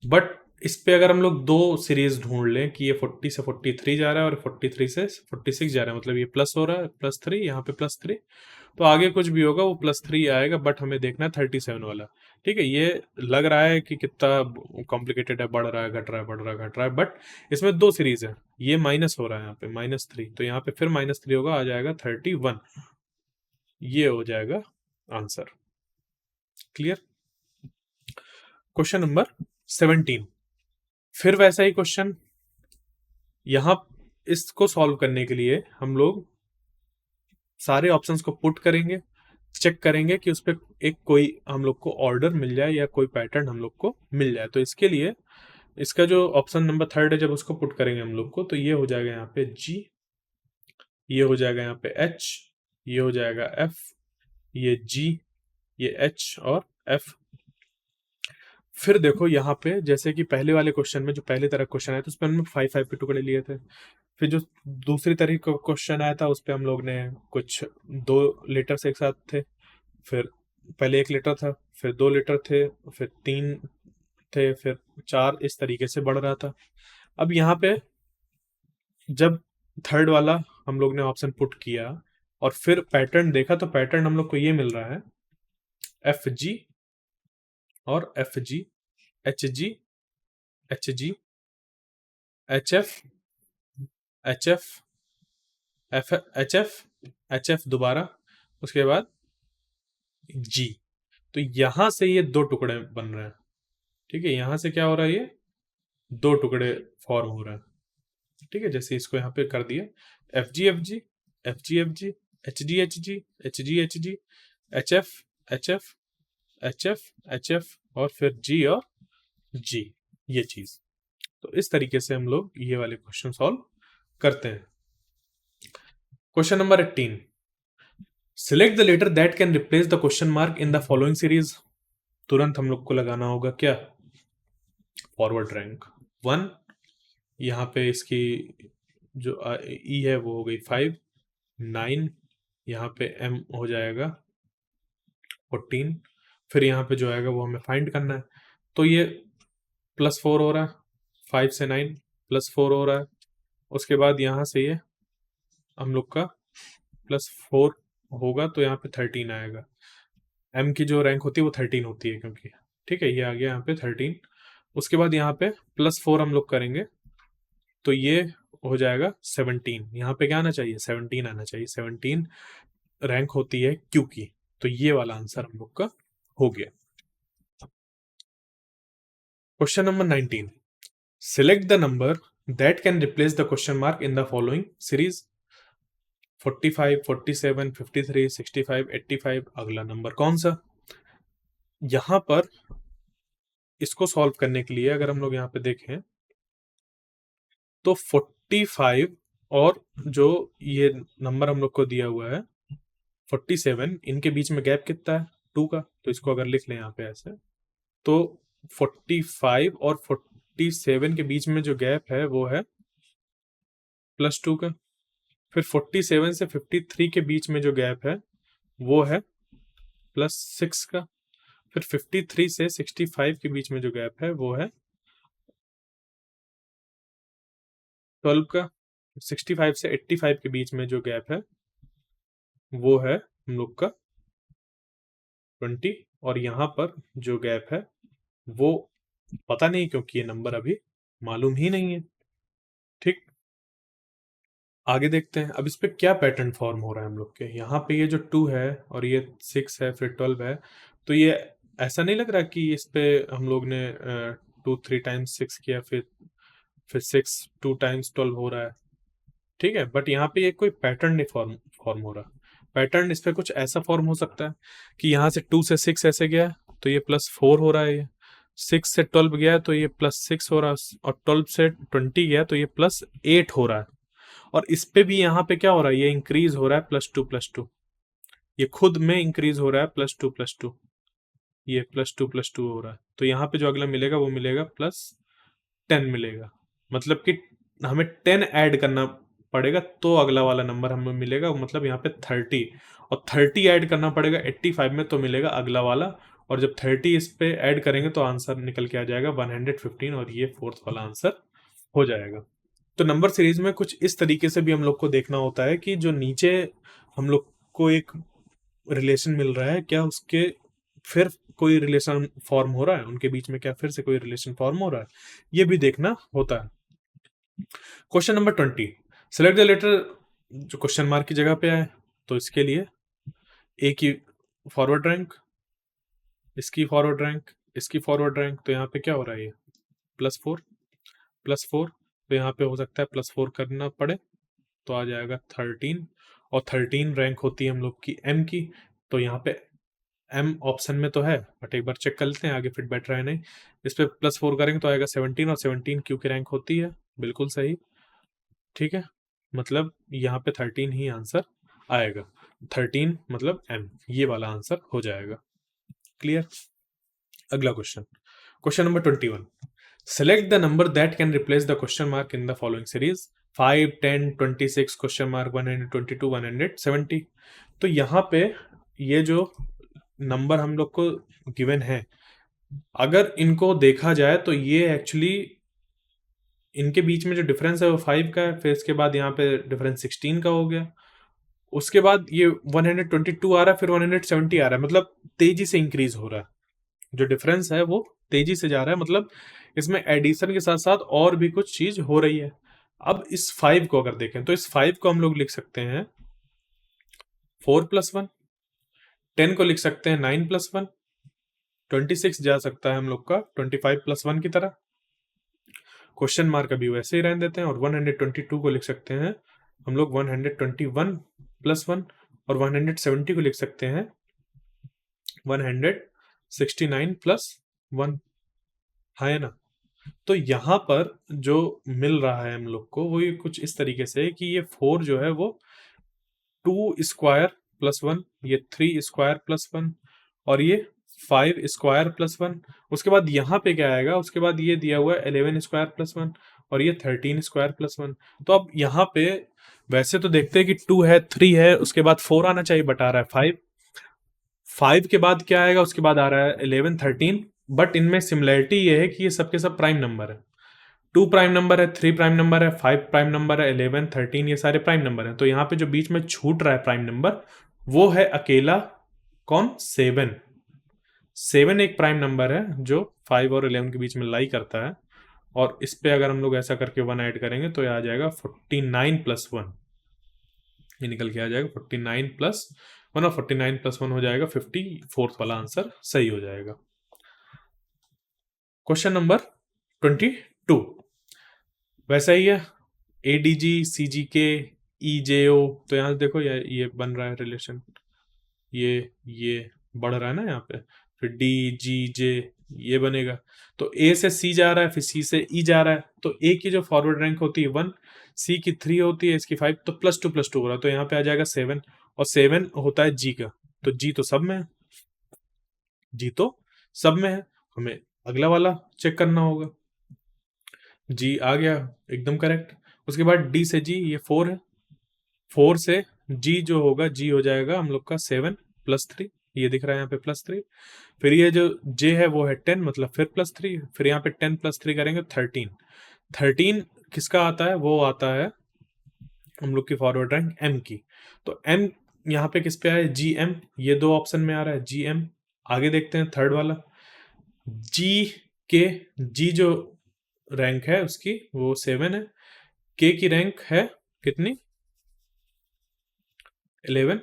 बट इस पे अगर हम लोग दो सीरीज ढूंढ लें कि ये 40 से 43 जा रहा है और 43 से 46 जा रहा है, मतलब ये प्लस हो रहा है, +3, यहाँ पे +3, तो आगे कुछ भी होगा वो +3 आएगा, बट हमें देखना है 37 वाला, ठीक है। ये लग रहा है कि कितना कॉम्प्लिकेटेड है, बढ़ रहा है, घट रहा है, बढ़ रहा है, घट रहा है, बट इसमें दो सीरीज है, ये माइनस हो रहा है यहाँ पे -3, तो यहाँ पे फिर -3 होगा, आ जाएगा 31, ये हो जाएगा आंसर। क्लियर। क्वेश्चन नंबर 17, फिर वैसा ही क्वेश्चन। यहां इसको सॉल्व करने के लिए हम लोग सारे ऑप्शंस को पुट करेंगे, चेक करेंगे कि उस पर एक कोई हम लोग को ऑर्डर मिल जाए या कोई पैटर्न हम लोग को मिल जाए। तो इसके लिए इसका जो ऑप्शन नंबर 3 है, जब उसको पुट करेंगे हम लोग को, तो ये हो जाएगा यहाँ पे जी, ये हो जाएगा यहाँ पे एच, ये हो जाएगा एफ, ये जी, ये एच और एफ। फिर देखो यहाँ पे, जैसे कि पहले वाले क्वेश्चन में जो पहले तरह क्वेश्चन आया था, उस पर हमने 5 के टुकड़े लिए थे। फिर जो दूसरी तरह का क्वेश्चन आया था उस पर हम लोग ने कुछ 2 लेटर्स एक साथ थे, फिर पहले 1 लेटर था, फिर 2 लेटर थे, फिर 3 थे, फिर 4, इस तरीके से बढ़ रहा था। अब यहाँ पे जब थर्ड वाला हम लोग ने ऑप्शन पुट किया और फिर पैटर्न देखा, तो पैटर्न हम लोग को ये मिल रहा है एफ जी और F G, H G, H G, H F, H F, F H F, H F दोबारा, उसके बाद जी। तो यहां से ये 2 टुकड़े बन रहे हैं, ठीक है। यहां से क्या हो रहा है, ये 2 टुकड़े फॉर्म हो रहा है, ठीक है। जैसे इसको यहाँ पे कर दिया, F G F G, F G F G, H D H G, H G H G, H F, H F, H F, H F, और फिर जी और जी, ये चीज। तो इस तरीके से हम लोग ये वाले क्वेश्चन सॉल्व करते हैं। Question number 18, select the letter that can replace the question mark in the following series. तुरंत हम लोग को लगाना होगा क्या, फॉरवर्ड रैंक 1, यहाँ पे इसकी जो ई है वो हो गई 5, 9, यहाँ पे एम हो जाएगा 14, फिर यहाँ पे जो आएगा वो हमें फाइंड करना है। तो ये +4 हो रहा है, 5 से 9 +4 हो रहा है, उसके बाद यहाँ से ये हम लोग का +4 होगा, तो यहाँ पे 13 आएगा। एम की जो रैंक होती है वो 13 होती है, क्योंकि, ठीक है, ये आ गया यहाँ पे 13। उसके बाद यहाँ पे +4 हम लोग करेंगे, तो ये हो जाएगा 17। यहाँ पे क्या आना चाहिए, 17 आना चाहिए, 17 रैंक होती है क्यू की। तो ये वाला आंसर हम लोग का हो गया। Question number 19, select the number that can replace the question mark in the following series, 45, 47, 53, 65, 85। अगला नंबर कौन सा। यहां पर इसको सॉल्व करने के लिए अगर हम लोग यहाँ पे देखें, तो 45 और जो ये नंबर हम लोग को दिया हुआ है 47, इनके बीच में गैप कितना है, 2 का। तो इसको अगर लिख लें यहाँ पे ऐसे, तो 45 और 47 के बीच में जो गैप है वो है +2 का। फिर 47 से 53 के बीच में जो गैप है वो है +6 का। फिर 53 से 65 के बीच में जो गैप है वो है 12 का। 65 से 85 के बीच में जो गैप है वो है हम लोग का 20। और यहाँ पर जो गैप है वो पता नहीं, क्योंकि ये नंबर अभी मालूम ही नहीं है, ठीक। आगे देखते हैं अब इस पे क्या पैटर्न फॉर्म हो रहा है हम लोग के। यहाँ पे ये जो 2 है और ये 6 है फिर 12 है, तो ये ऐसा नहीं लग रहा कि इस पे हम लोग ने 2 3 टाइम्स 6 किया, फिर 6 2 टाइम्स 12 हो रहा है, ठीक है। बट यहाँ पे ये कोई पैटर्न नहीं फॉर्म फॉर्म हो रहा। पैटर्न इस पे कुछ ऐसा फॉर्म हो सकता है कि यहाँ से 2 से 6 ऐसे गया तो ये +4 हो रहा है, ये 6 से 12 गया तो ये +6 हो रहा है, और 12 से 20 गया तो ये +8 हो रहा है। और इस पे भी यहाँ पे क्या हो रहा है, ये इंक्रीज हो रहा है +2 ये खुद में इंक्रीज हो रहा है +2 ये +2 हो रहा है। तो यहाँ पे जो अगला मिलेगा वो मिलेगा +10 मिलेगा, मतलब कि हमें 10 ऐड करना पड़ेगा तो अगला वाला नंबर हमें मिलेगा, मतलब यहाँ पे 30, और 30 ऐड करना पड़ेगा 85 में तो मिलेगा अगला वाला। और जब 30 इस पे ऐड करेंगे तो आंसर निकल के आ जाएगा 115, और ये फोर्थ वाला आंसर हो जाएगा। तो नंबर सीरीज में कुछ इस तरीके से भी हम लोग को देखना होता है कि जो नीचे हम लोग को एक रिलेशन मिल रहा है, क्या उसके फिर कोई रिलेशन फॉर्म हो रहा है, उनके बीच में क्या फिर से कोई रिलेशन फॉर्म हो रहा है, ये भी देखना होता है। Question number 20, select the letter जो क्वेश्चन मार्क की जगह पे आए, तो इसके लिए ए की फॉरवर्ड रैंक, इसकी फॉरवर्ड रैंक, इसकी फॉरवर्ड रैंक, तो यहाँ पे क्या हो रहा है, ये +4 तो यहाँ पे हो सकता है +4 करना पड़े तो आ जाएगा 13, और 13 रैंक होती है हम लोग की एम की, तो यहाँ पे एम ऑप्शन में तो है बट एक बार चेक कर लेते हैं आगे फिट बैठ रहा है नहीं। इस पे +4 करेंगे तो आएगा 17, और 17 क्यू की रैंक होती है, बिल्कुल सही, ठीक है। मतलब यहाँ पे 13 ही आंसर आएगा, 13 मतलब एम, ये वाला आंसर हो जाएगा। क्लियर। अगला question, question number 21, select the number that can replace the question mark in the following series 5 10 26 question mark 122 170। तो यहाँ पे ये जो नंबर हम लोग को गिवन है, अगर इनको देखा जाए तो ये एक्चुअली इनके बीच में जो डिफरेंस है वो 5 का है, फिर इसके बाद यहाँ पे डिफरेंस 16 का हो गया, उसके बाद ये 122 आ रहा है, फिर 170 आ रहा है, मतलब तेजी से इंक्रीज हो रहा है, जो डिफरेंस है वो तेजी से जा रहा है, मतलब इसमें एडिशन के साथ साथ और भी कुछ चीज हो रही है। अब इस 5 को अगर देखें तो इस 5 को हम लोग लिख सकते हैं 4+1, 10 को लिख सकते हैं 9+1, 26 जा सकता है हम लोग का 25+1 की तरह, क्वेश्चन मार्क अभी वैसे ही रहने देते हैं, और 122 को लिख सकते हैं हम लोग 121+1, और 170 को लिख सकते हैं 169+1, है ना। तो यहाँ पर जो मिल रहा है हम लोग को वो ये कुछ इस तरीके से कि ये 4 जो है वो 2² + 1, ये 3² + 1, और ये 5² + 1, उसके बाद यहाँ पे क्या आएगा, उसके बाद ये दिया हुआ है 11² + 1, और ये 13² + 1। तो अब यहाँ पे वैसे तो देखते हैं कि 2 है 3 है उसके बाद 4 आना चाहिए, बट आ रहा है 5, 5 के बाद क्या आएगा, उसके बाद आ रहा है 11 13, बट इनमें सिमिलरिटी ये है कि ये सबके सब प्राइम नंबर है, 2 प्राइम नंबर है, 3 प्राइम नंबर है, 5 प्राइम नंबर है, 11 13 ये सारे प्राइम नंबर हैं। तो यहाँ पे जो बीच में छूट रहा है प्राइम नंबर वो है अकेला कौन, 7। 7 एक प्राइम नंबर है जो 5 और 11 के बीच में लाई करता है, और इस पे अगर हम लोग ऐसा करके 1 ऐड करेंगे तो ये आ जाएगा 49+1, ये निकल के आ जाएगा 49+1, और 49+1 हो जाएगा 50, फोर्थ वाला आंसर सही हो जाएगा। क्वेश्चन नंबर 22 वैसा ही है, ADG CGK EJO, तो यहाँ देखो ये बन रहा है रिलेशन, ये बढ़ रहा है ना यहाँ पे, फिर DGJ ये बनेगा, तो A से C जा रहा है, फिर C से E जा रहा है, तो A की जो फॉरवर्ड रैंक होती है 1, C की 3 होती है, इसकी 5, तो +2 हो रहा है, तो यहाँ पे आ जाएगा 7, और 7 होता है G का, तो G तो सब में है, G तो सब में है, हमें अगला वाला चेक करना होगा। G आ गया एकदम करेक्ट, उसके बाद D से G ये 4 है, 4 से G जो होगा G हो जाएगा हम लोग का 7 + 3, ये दिख रहा है यहाँ पे +3, फिर ये जो J है वो है 10, मतलब फिर +3, फिर यहाँ पे 10 + 3 करेंगे 13, 13 किसका आता है, वो आता है हम लोग की फॉरवर्ड रैंक M की, तो M यहाँ पे किस पे आया, GM, ये दो ऑप्शन में आ रहा है GM। आगे देखते हैं थर्ड वाला G के, G जो रैंक है उसकी वो 7 है, K की रैंक है कितनी 11,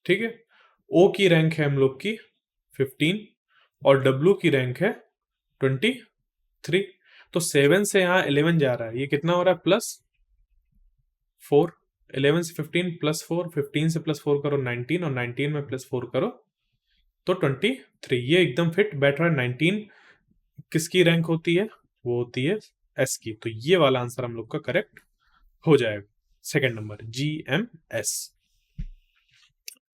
ठीक है। ओ की रैंक है हम लोग की 15 और डब्ल्यू की रैंक है 23। तो 7 से यहाँ 11 जा रहा है, ये कितना हो रहा है? +4। 11 से 15 +4, 15 से +4 करो 19, और 19 में +4 करो तो 23। ये एकदम फिट बैठ रहा है। 19 किसकी रैंक होती है? वो होती है एस की। तो ये वाला आंसर हम लोग का करेक्ट हो जाएगा, second number GMS।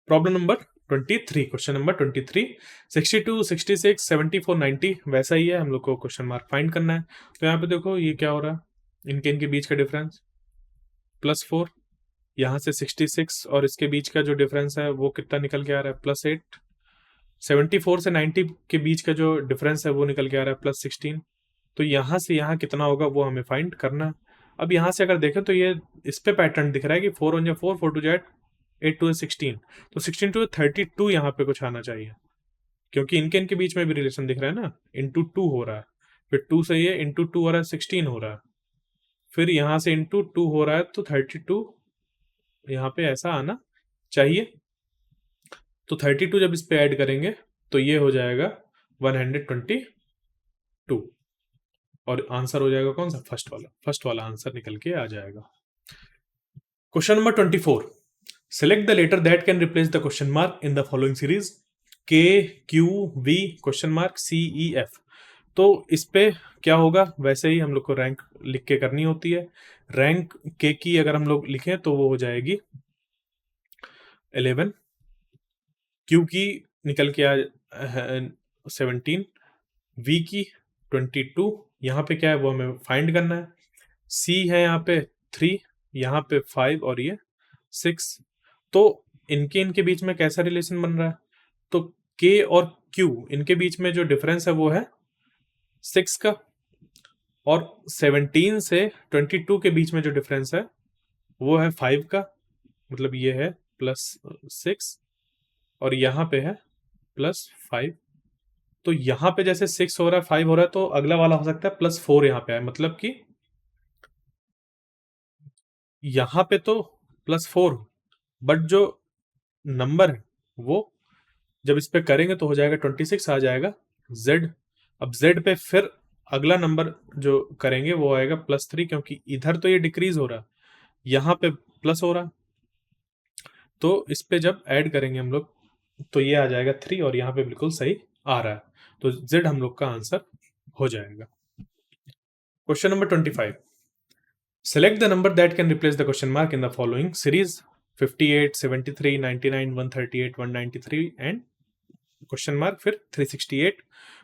Problem number 23, question number 23। 62, 66, 74, 90 वैसा ही है, हम लोग को क्वेश्चन मार्क फाइंड करना है। तो यहाँ पे देखो ये क्या हो रहा है, इनके बीच का डिफरेंस +4। यहाँ से 66 और इसके बीच का जो डिफरेंस है वो कितना निकल के आ रहा है? +8। 74 से 90 के बीच का जो डिफरेंस है वो निकल के आ रहा है +16। तो यहाँ से यहाँ कितना होगा वो हमें फाइंड करना है। अब यहाँ से अगर देखें तो ये इस पे पैटर्न दिख रहा है कि 4 1 4, 4 2 8 2 16। तो 16 टू 32 यहाँ पे कुछ आना चाहिए, क्योंकि इनके बीच में भी रिलेशन दिख रहा है ना। इंटू 2 हो रहा है, फिर 2 से ये इंटू 2 हो रहा है, 16 हो रहा है, फिर यहाँ से इंटू 2 हो रहा है, तो 32 यहाँ पे ऐसा आना चाहिए। तो 32 जब इस पे ऐड करेंगे तो ये हो जाएगा 122, और आंसर हो जाएगा कौन सा? फर्स्ट वाला आंसर निकल के आ जाएगा। Question number 24। Select the letter that can replace the question mark in the following series. KQV question mark CEF। तो इस पे क्या होगा? वैसे ही हम लोग को रैंक लिख के करनी होती है। रैंक के की अगर हम लोग लिखें तो वो हो जाएगी 11, क्यू की निकल के आ 17, वी की 22। यहाँ पे क्या है वो हमें फाइंड करना है। सी है यहाँ पे 3, यहाँ पे 5 और ये 6। तो इनके बीच में कैसा रिलेशन बन रहा है? तो के और क्यू इनके बीच में जो डिफरेंस है वो है 6 का, और 17 से 22 के बीच में जो डिफरेंस है वो है 5 का। मतलब ये है +6 और यहाँ पे है +5। तो यहाँ पे जैसे 6 हो रहा है, 5 हो रहा है, तो अगला वाला हो सकता है +4 यहाँ पे है। मतलब कि यहाँ पे तो +4, बट जो नंबर है वो जब इस पे करेंगे तो हो जाएगा 26 आ जाएगा Z। अब Z पे फिर अगला नंबर जो करेंगे वो आएगा +3, क्योंकि इधर तो ये डिक्रीज हो रहा है, यहाँ पे प्लस हो रहा है। तो इस पे जब ऐड करेंगे हम लोग तो ये आ जाएगा 3, और यहाँ पे बिल्कुल सही आ रहा है। तो Z हम लोग का आंसर हो जाएगा। Question number 25। Select the number that can replace the question mark in the following series. 58, 73, 99, 138, 193 and question mark फिर 368।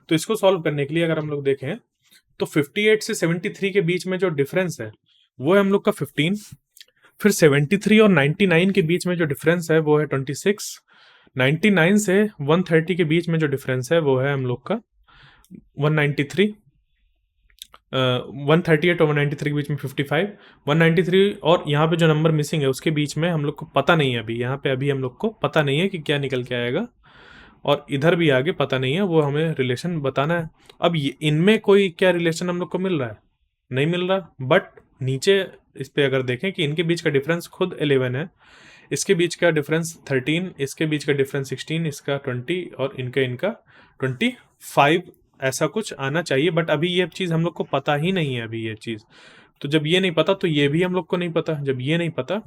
तो इसको सॉल्व करने के लिए अगर हम लोग देखें तो 58 से 73 के बीच में जो डिफरेंस है वो है हम लोग का 15। फिर 73 और 99 के बीच में जो डिफरेंस है वो है 26। 99 से 130 के बीच में जो डिफरेंस है वो है हम लोग का 193। 138 और 193 के बीच में 55। 193 और यहाँ पे जो नंबर मिसिंग है उसके बीच में हम लोग को पता नहीं है अभी, यहाँ पे अभी हम लोग को पता नहीं है कि क्या निकल के आएगा, और इधर भी आगे पता नहीं है, वो हमें रिलेशन बताना है। अब ये इनमें कोई क्या रिलेशन हम लोग को मिल रहा है? नहीं मिल रहा। बट नीचे इस पे अगर देखें कि इनके बीच का डिफरेंस खुद 11 है, इसके बीच का डिफरेंस 13, इसके बीच का डिफरेंस 16, इसका 20 और इनका 25, ऐसा कुछ आना चाहिए। बट अभी ये चीज़ हम लोग को पता ही नहीं है अभी ये चीज़। तो जब ये नहीं पता तो ये भी हम लोग को नहीं पता। जब ये नहीं पता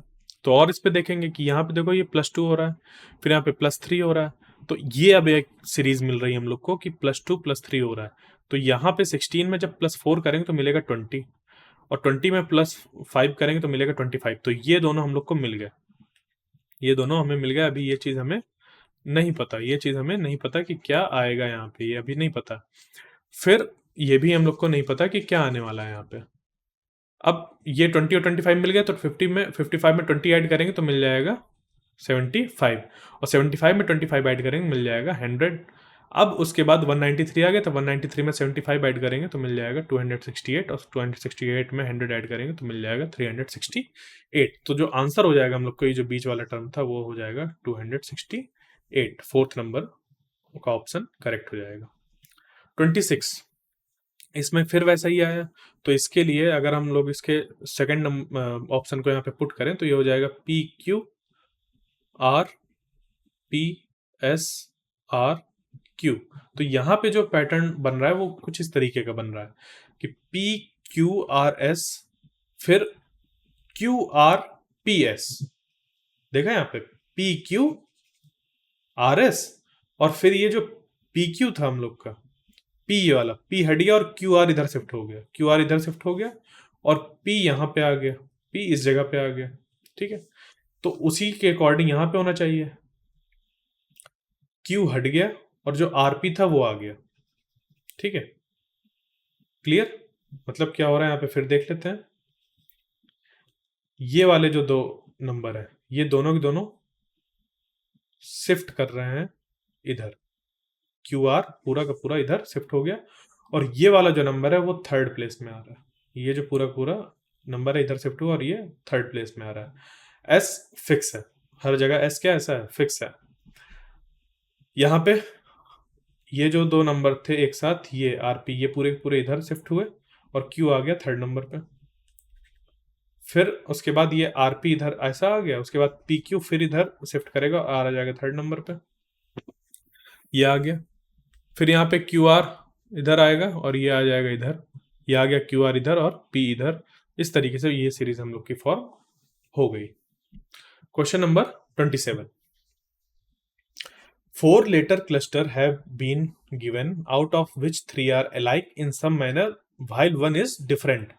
तो और इस पे देखेंगे कि यहाँ पे देखो ये +2 हो रहा है, फिर यहाँ पे +3 हो रहा है। तो ये अब एक सीरीज मिल रही है हम लोग को कि +2 +3 हो रहा है। तो यहाँ पे 16 में जब +4 करेंगे तो मिलेगा 20, और 20 में +5 करेंगे तो मिलेगा 25। तो ये दोनों हम लोग को मिल गए, ये दोनों हमें मिल गया। अभी ये चीज़ हमें नहीं पता, ये चीज़ हमें नहीं पता कि क्या आएगा यहाँ पे, ये अभी नहीं पता। फिर ये भी हम लोग को नहीं पता कि क्या आने वाला है यहाँ पे। अब ये 20 और 25 मिल गया, तो 55 में 20 ऐड करेंगे तो मिल जाएगा 75, और 75 में 25 ऐड करेंगे मिल जाएगा 100। अब उसके बाद 193 आ गया, तो 193 में 75 ऐड करेंगे तो मिल जाएगा 268, और 268 में 100 ऐड करेंगे तो मिल जाएगा 368। तो जो आंसर हो जाएगा हम लोग को, ये जो बीच वाला टर्म था वो हो जाएगा 268। फोर्थ नंबर का ऑप्शन करेक्ट हो जाएगा। 26, इसमें फिर वैसा ही आया। तो इसके लिए अगर हम लोग इसके सेकंड ऑप्शन को यहाँ पे पुट करें तो ये हो जाएगा PQ R P S R Q. तो यहाँ पे जो पैटर्न बन रहा है वो कुछ इस तरीके का बन रहा है कि पी क्यू आर एस, फिर क्यू आर पी एस। देखा यहाँ पे पी क्यू आर एस, और फिर ये जो पी क्यू था हम लोग का, पी ये वाला पी हट गया और क्यू आर इधर शिफ्ट हो गया, क्यू आर इधर शिफ्ट हो गया और पी यहाँ पे आ गया, पी इस जगह पे आ गया। ठीक है, तो उसी के अकॉर्डिंग यहाँ पे होना चाहिए, क्यू हट गया और जो आरपी था वो आ गया। ठीक है, क्लियर? मतलब क्या हो रहा है यहाँ पे फिर देख लेते हैं। ये वाले जो दो नंबर है ये दोनों के दोनों शिफ्ट कर रहे हैं इधर, क्यू आर पूरा का पूरा इधर शिफ्ट हो गया, और ये वाला जो नंबर है वो थर्ड प्लेस में आ रहा है। ये जो पूरा पूरा नंबर है इधर शिफ्ट हुआ और ये थर्ड प्लेस में आ रहा है। एस फिक्स है, हर जगह एस क्या ऐसा है, फिक्स है। यहाँ पे ये जो दो नंबर थे एक साथ, ये आरपी ये पूरे पूरे इधर शिफ्ट हुए और क्यू आ गया थर्ड नंबर पे। फिर उसके बाद ये आरपी इधर ऐसा आ गया, उसके बाद पी क्यू फिर इधर शिफ्ट करेगा, आर आ जाएगा थर्ड नंबर पे, ये आ गया। फिर यहाँ पे क्यू आर इधर आएगा और ये आ जाएगा इधर, ये आ गया क्यू आर इधर और पी इधर। इस तरीके से ये सीरीज हम लोग की फॉर्म हो गई। Question number 27, 4 letter cluster have been given out of which 3 are alike in some manner while one is different.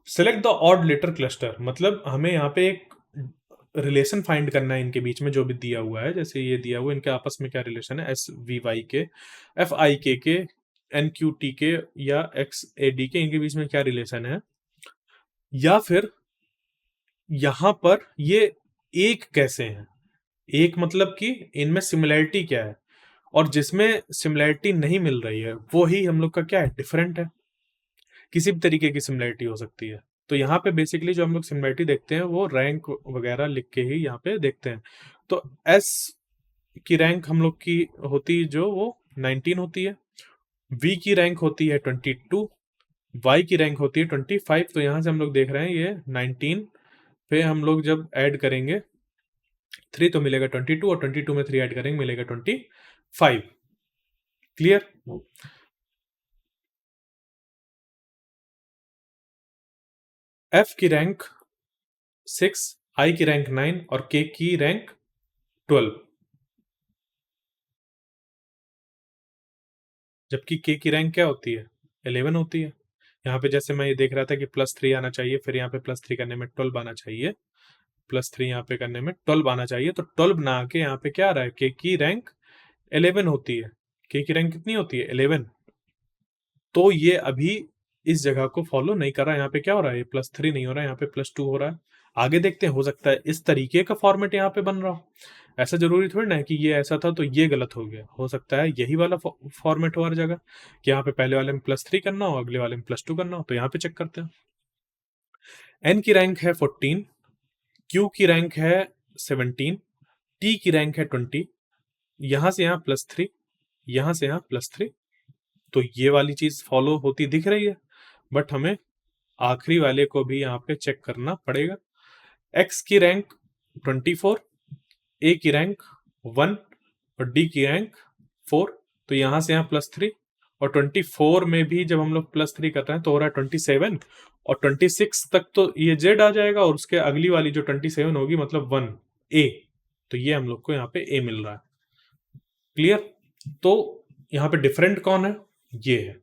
Select the odd letter cluster। मतलब हमें यहाँ पे एक रिलेशन फाइंड करना है इनके बीच में जो भी दिया हुआ है। जैसे ये दिया हुआ है, इनके आपस में क्या रिलेशन है, एस वी वाई के, एफ आई के, एन क्यू टी के या एक्स ए डी के, इनके बीच में क्या रिलेशन है, या फिर यहाँ पर ये एक कैसे हैं। एक मतलब कि इनमें सिमिलैरिटी क्या है, और जिसमें सिमिलैरिटी नहीं मिल रही है वो ही हम लोग का क्या है, डिफरेंट है। किसी भी तरीके की सिमिलैरिटी हो सकती है। तो यहाँ पे बेसिकली जो हम लोग सिमिलैरिटी देखते हैं वो रैंक वगैरह लिख के ही यहाँ पे देखते हैं। तो एस की रैंक हम लोग की होती जो वो 19 होती है, वी की रैंक होती है 22, वाई की रैंक होती है 25। तो यहाँ से हम लोग देख रहे हैं ये 19 पे हम लोग जब ऐड करेंगे 3 तो मिलेगा 22, और 22 में 3 ऐड करेंगे मिलेगा 25। क्लियर? एफ की रैंक 6, आई की रैंक 9 और के की रैंक 12। जबकि के की रैंक क्या होती है, 11 होती है। यहाँ पे जैसे मैं ये देख रहा था कि +3 आना चाहिए, फिर यहाँ पे +3 करने में 12 आना चाहिए, +3 यहाँ पे करने में 12 आना चाहिए। तो 12 ना आके यहाँ पे क्या आ रहा है, के की रैंक 11 होती है। के की रैंक कितनी होती है, 11। तो ये अभी इस जगह को फॉलो नहीं कर रहा है। यहाँ पे क्या हो रहा है, ये +3 नहीं हो रहा है, यहाँ पे +2 हो रहा है। आगे देखते हैं, हो सकता है इस तरीके का फॉर्मेट यहाँ पे बन रहा हो। ऐसा जरूरी थोड़ी ना है कि ये ऐसा था तो ये गलत हो गया, हो सकता है यही वाला फॉर्मेट हो हर जगह, कि यहाँ पे पहले वाले में +3 करना हो, अगले वाले में +2 करना हो। तो यहाँ पे चेक करते हैं। एन की रैंक है 14, क्यू की रैंक है 17, टी की रैंक है 20, यहां से यहाँ +3, यहां से यहाँ +3। तो ये वाली चीज फॉलो होती दिख रही है, बट हमें आखिरी वाले को भी यहाँ पे चेक करना पड़ेगा। एक्स की रैंक 24, ए की रैंक 1 और डी की रैंक 4। तो यहां से यहाँ +3, और 24 में भी जब हम लोग +3 कर रहे हैं तो हो रहा है 27, और 26 तक तो ये जेड आ जाएगा, और उसके अगली वाली जो 27 होगी मतलब 1 ए। तो ये हम लोग को यहाँ पे ए मिल रहा है। क्लियर? तो यहाँ पे डिफरेंट कौन है, ये है।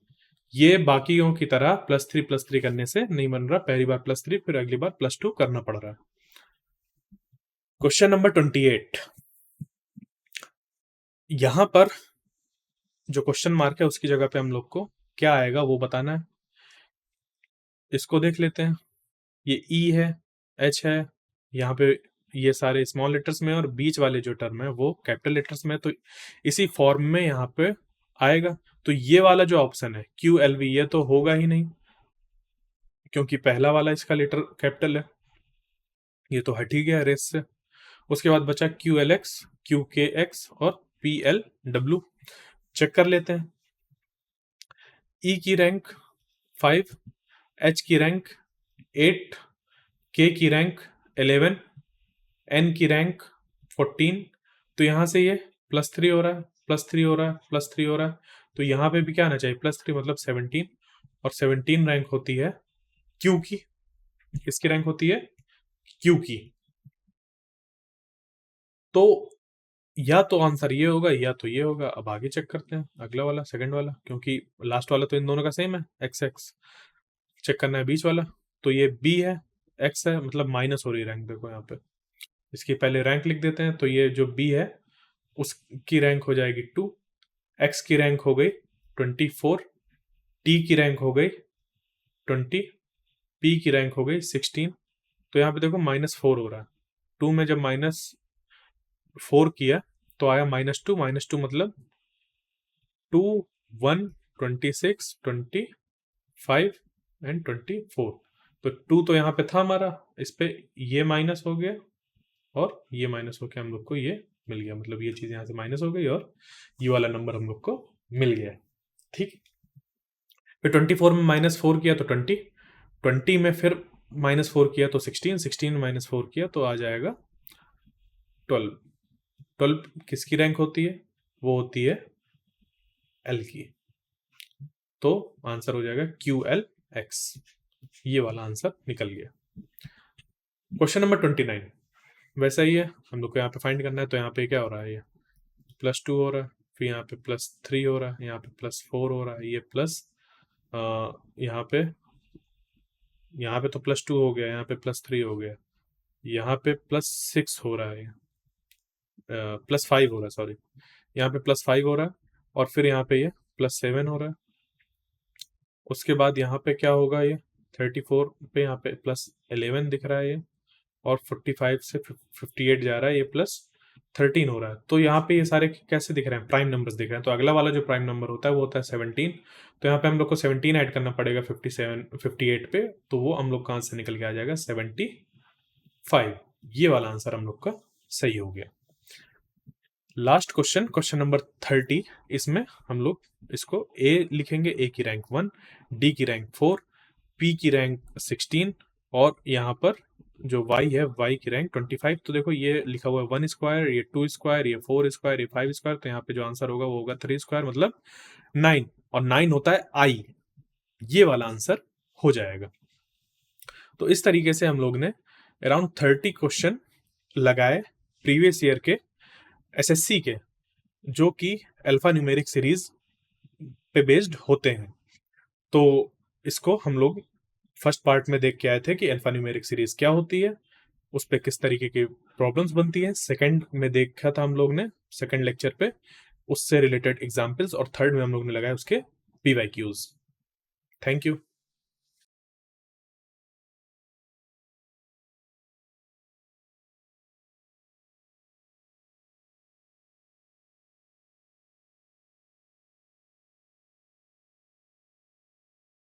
ये बाकियों की तरह +3 करने से नहीं बन रहा, पहली बार +3 फिर अगली बार +2 करना पड़ रहा है। क्वेश्चन नंबर 28, यहां पर जो क्वेश्चन मार्क है उसकी जगह पे हम लोग को क्या आएगा वो बताना है। इसको देख लेते हैं। ये ई है, एच है, यहाँ पे ये सारे स्मॉल लेटर्स में, और बीच वाले जो टर्म है वो कैपिटल लेटर्स में। तो इसी फॉर्म में यहाँ पे आएगा। तो ये वाला जो ऑप्शन है क्यू एल वी, ये तो होगा ही नहीं, क्योंकि पहला वाला इसका लेटर कैपिटल है, ये तो हट ही गया रेस से। उसके बाद बचा क्यू एल एक्स, क्यू के एक्स और पी एल डब्ल्यू। चेक कर लेते हैं। ई की रैंक 5, एच की रैंक 8, के की रैंक 11, एन की रैंक 14, तो यहाँ से ये +3 हो रहा है, +3 हो रहा है, +3 हो रहा है, तो यहाँ पे भी क्या आना चाहिए, +3 मतलब 17, और 17 रैंक होती है क्यू की। किसकी रैंक होती है, क्यू की। तो या तो आंसर ये होगा या तो ये होगा। अब आगे चेक करते हैं, अगला वाला, सेकंड वाला, क्योंकि लास्ट वाला तो इन दोनों का सेम है, एक्स एक्स। चेक करना है बीच वाला, तो ये बी है, एक्स है, मतलब माइनस हो रही रैंक, देखो यहाँ पे। इसकी पहले रैंक लिख देते हैं, तो ये जो बी है उसकी रैंक हो जाएगी 2, एक्स की रैंक हो गई 24, टी की रैंक हो गई 20, पी की रैंक हो गई 16। तो यहाँ पे देखो -4 हो रहा है, 2 में जब -4 किया तो आया -2, -2 मतलब 2, 1, 26, 25 एंड 24। तो 2 तो यहाँ पे था हमारा, इस पे ये माइनस हो गया और ये माइनस होकर हम लोग को ये मिल गया, मतलब ये चीज यहाँ से माइनस हो गई और ये वाला नंबर हम लोग को मिल गया। ठीक, फिर 24 में -4 किया तो 20, 20 में फिर -4 किया तो 16, 16 में -4 किया तो आ जाएगा 12। 12 किसकी रैंक होती है, वो होती है एल की। तो आंसर हो जाएगा QLX, ये वाला आंसर निकल गया। क्वेश्चन नंबर 29 वैसा ही है, हम लोग को यहाँ पे फाइंड करना है। तो यहाँ पे क्या हो रहा है, ये +2 हो रहा है, फिर यहाँ पे +3 हो रहा है, यहाँ पे +4 हो रहा है, ये प्लस यहाँ पे तो +2 हो गया, यहाँ पे +3 हो गया, यहाँ पे +6 हो रहा है, +5 हो रहा है, सॉरी, यहाँ पे +5 हो रहा है, और फिर यहाँ पे ये +7 हो रहा है। उसके बाद यहाँ पे क्या होगा, ये 34 पे यहाँ पे +11 दिख रहा है ये, और 45 से 58 जा रहा है, ये +13 हो रहा है। तो यहाँ पे ये सारे कैसे दिख रहे हैं, प्राइम नंबर्स दिख रहे हैं। तो अगला वाला जो प्राइम नंबर होता है वो होता है 17। तो यहाँ पे हम लोग को 17 ऐड करना पड़ेगा 57 58 पे, तो वो हम लोग का आंसर निकल के आ जाएगा 75। ये वाला आंसर हम लोग का सही हो गया। लास्ट क्वेश्चन, क्वेश्चन नंबर 30, इसमें हम लोग इसको ए लिखेंगे, ए की रैंक 1, डी की रैंक 4, पी की रैंक 16, और यहाँ पर जो y है y की रैंक 25। तो देखो ये लिखा हुआ है 1 स्क्वायर, ये 2 स्क्वायर, ये 4 स्क्वायर, ये 5 स्क्वायर, तो यहाँ पे जो आंसर होगा वो होगा 3 स्क्वायर, मतलब 9, और 9 होता है I, ये वाला आंसर हो जाएगा। तो इस तरीके से हम लोग ने अराउंड 30 क्वेश्चन लगाए प्रीवियस ईयर के SSC के, जो कि अल्फा न्यूमेरिक सीरीज पे बेस्ड होते हैं। तो इसको हम लोग फर्स्ट पार्ट में देख के आए थे कि अल्फा न्यूमेरिक सीरीज क्या होती है, उस पे किस तरीके की प्रॉब्लम्स बनती है। सेकंड में देखा था हम लोग ने, सेकंड लेक्चर पे उससे रिलेटेड एग्जांपल्स, और थर्ड में हम लोग ने लगाया उसके PYQs। Thank you.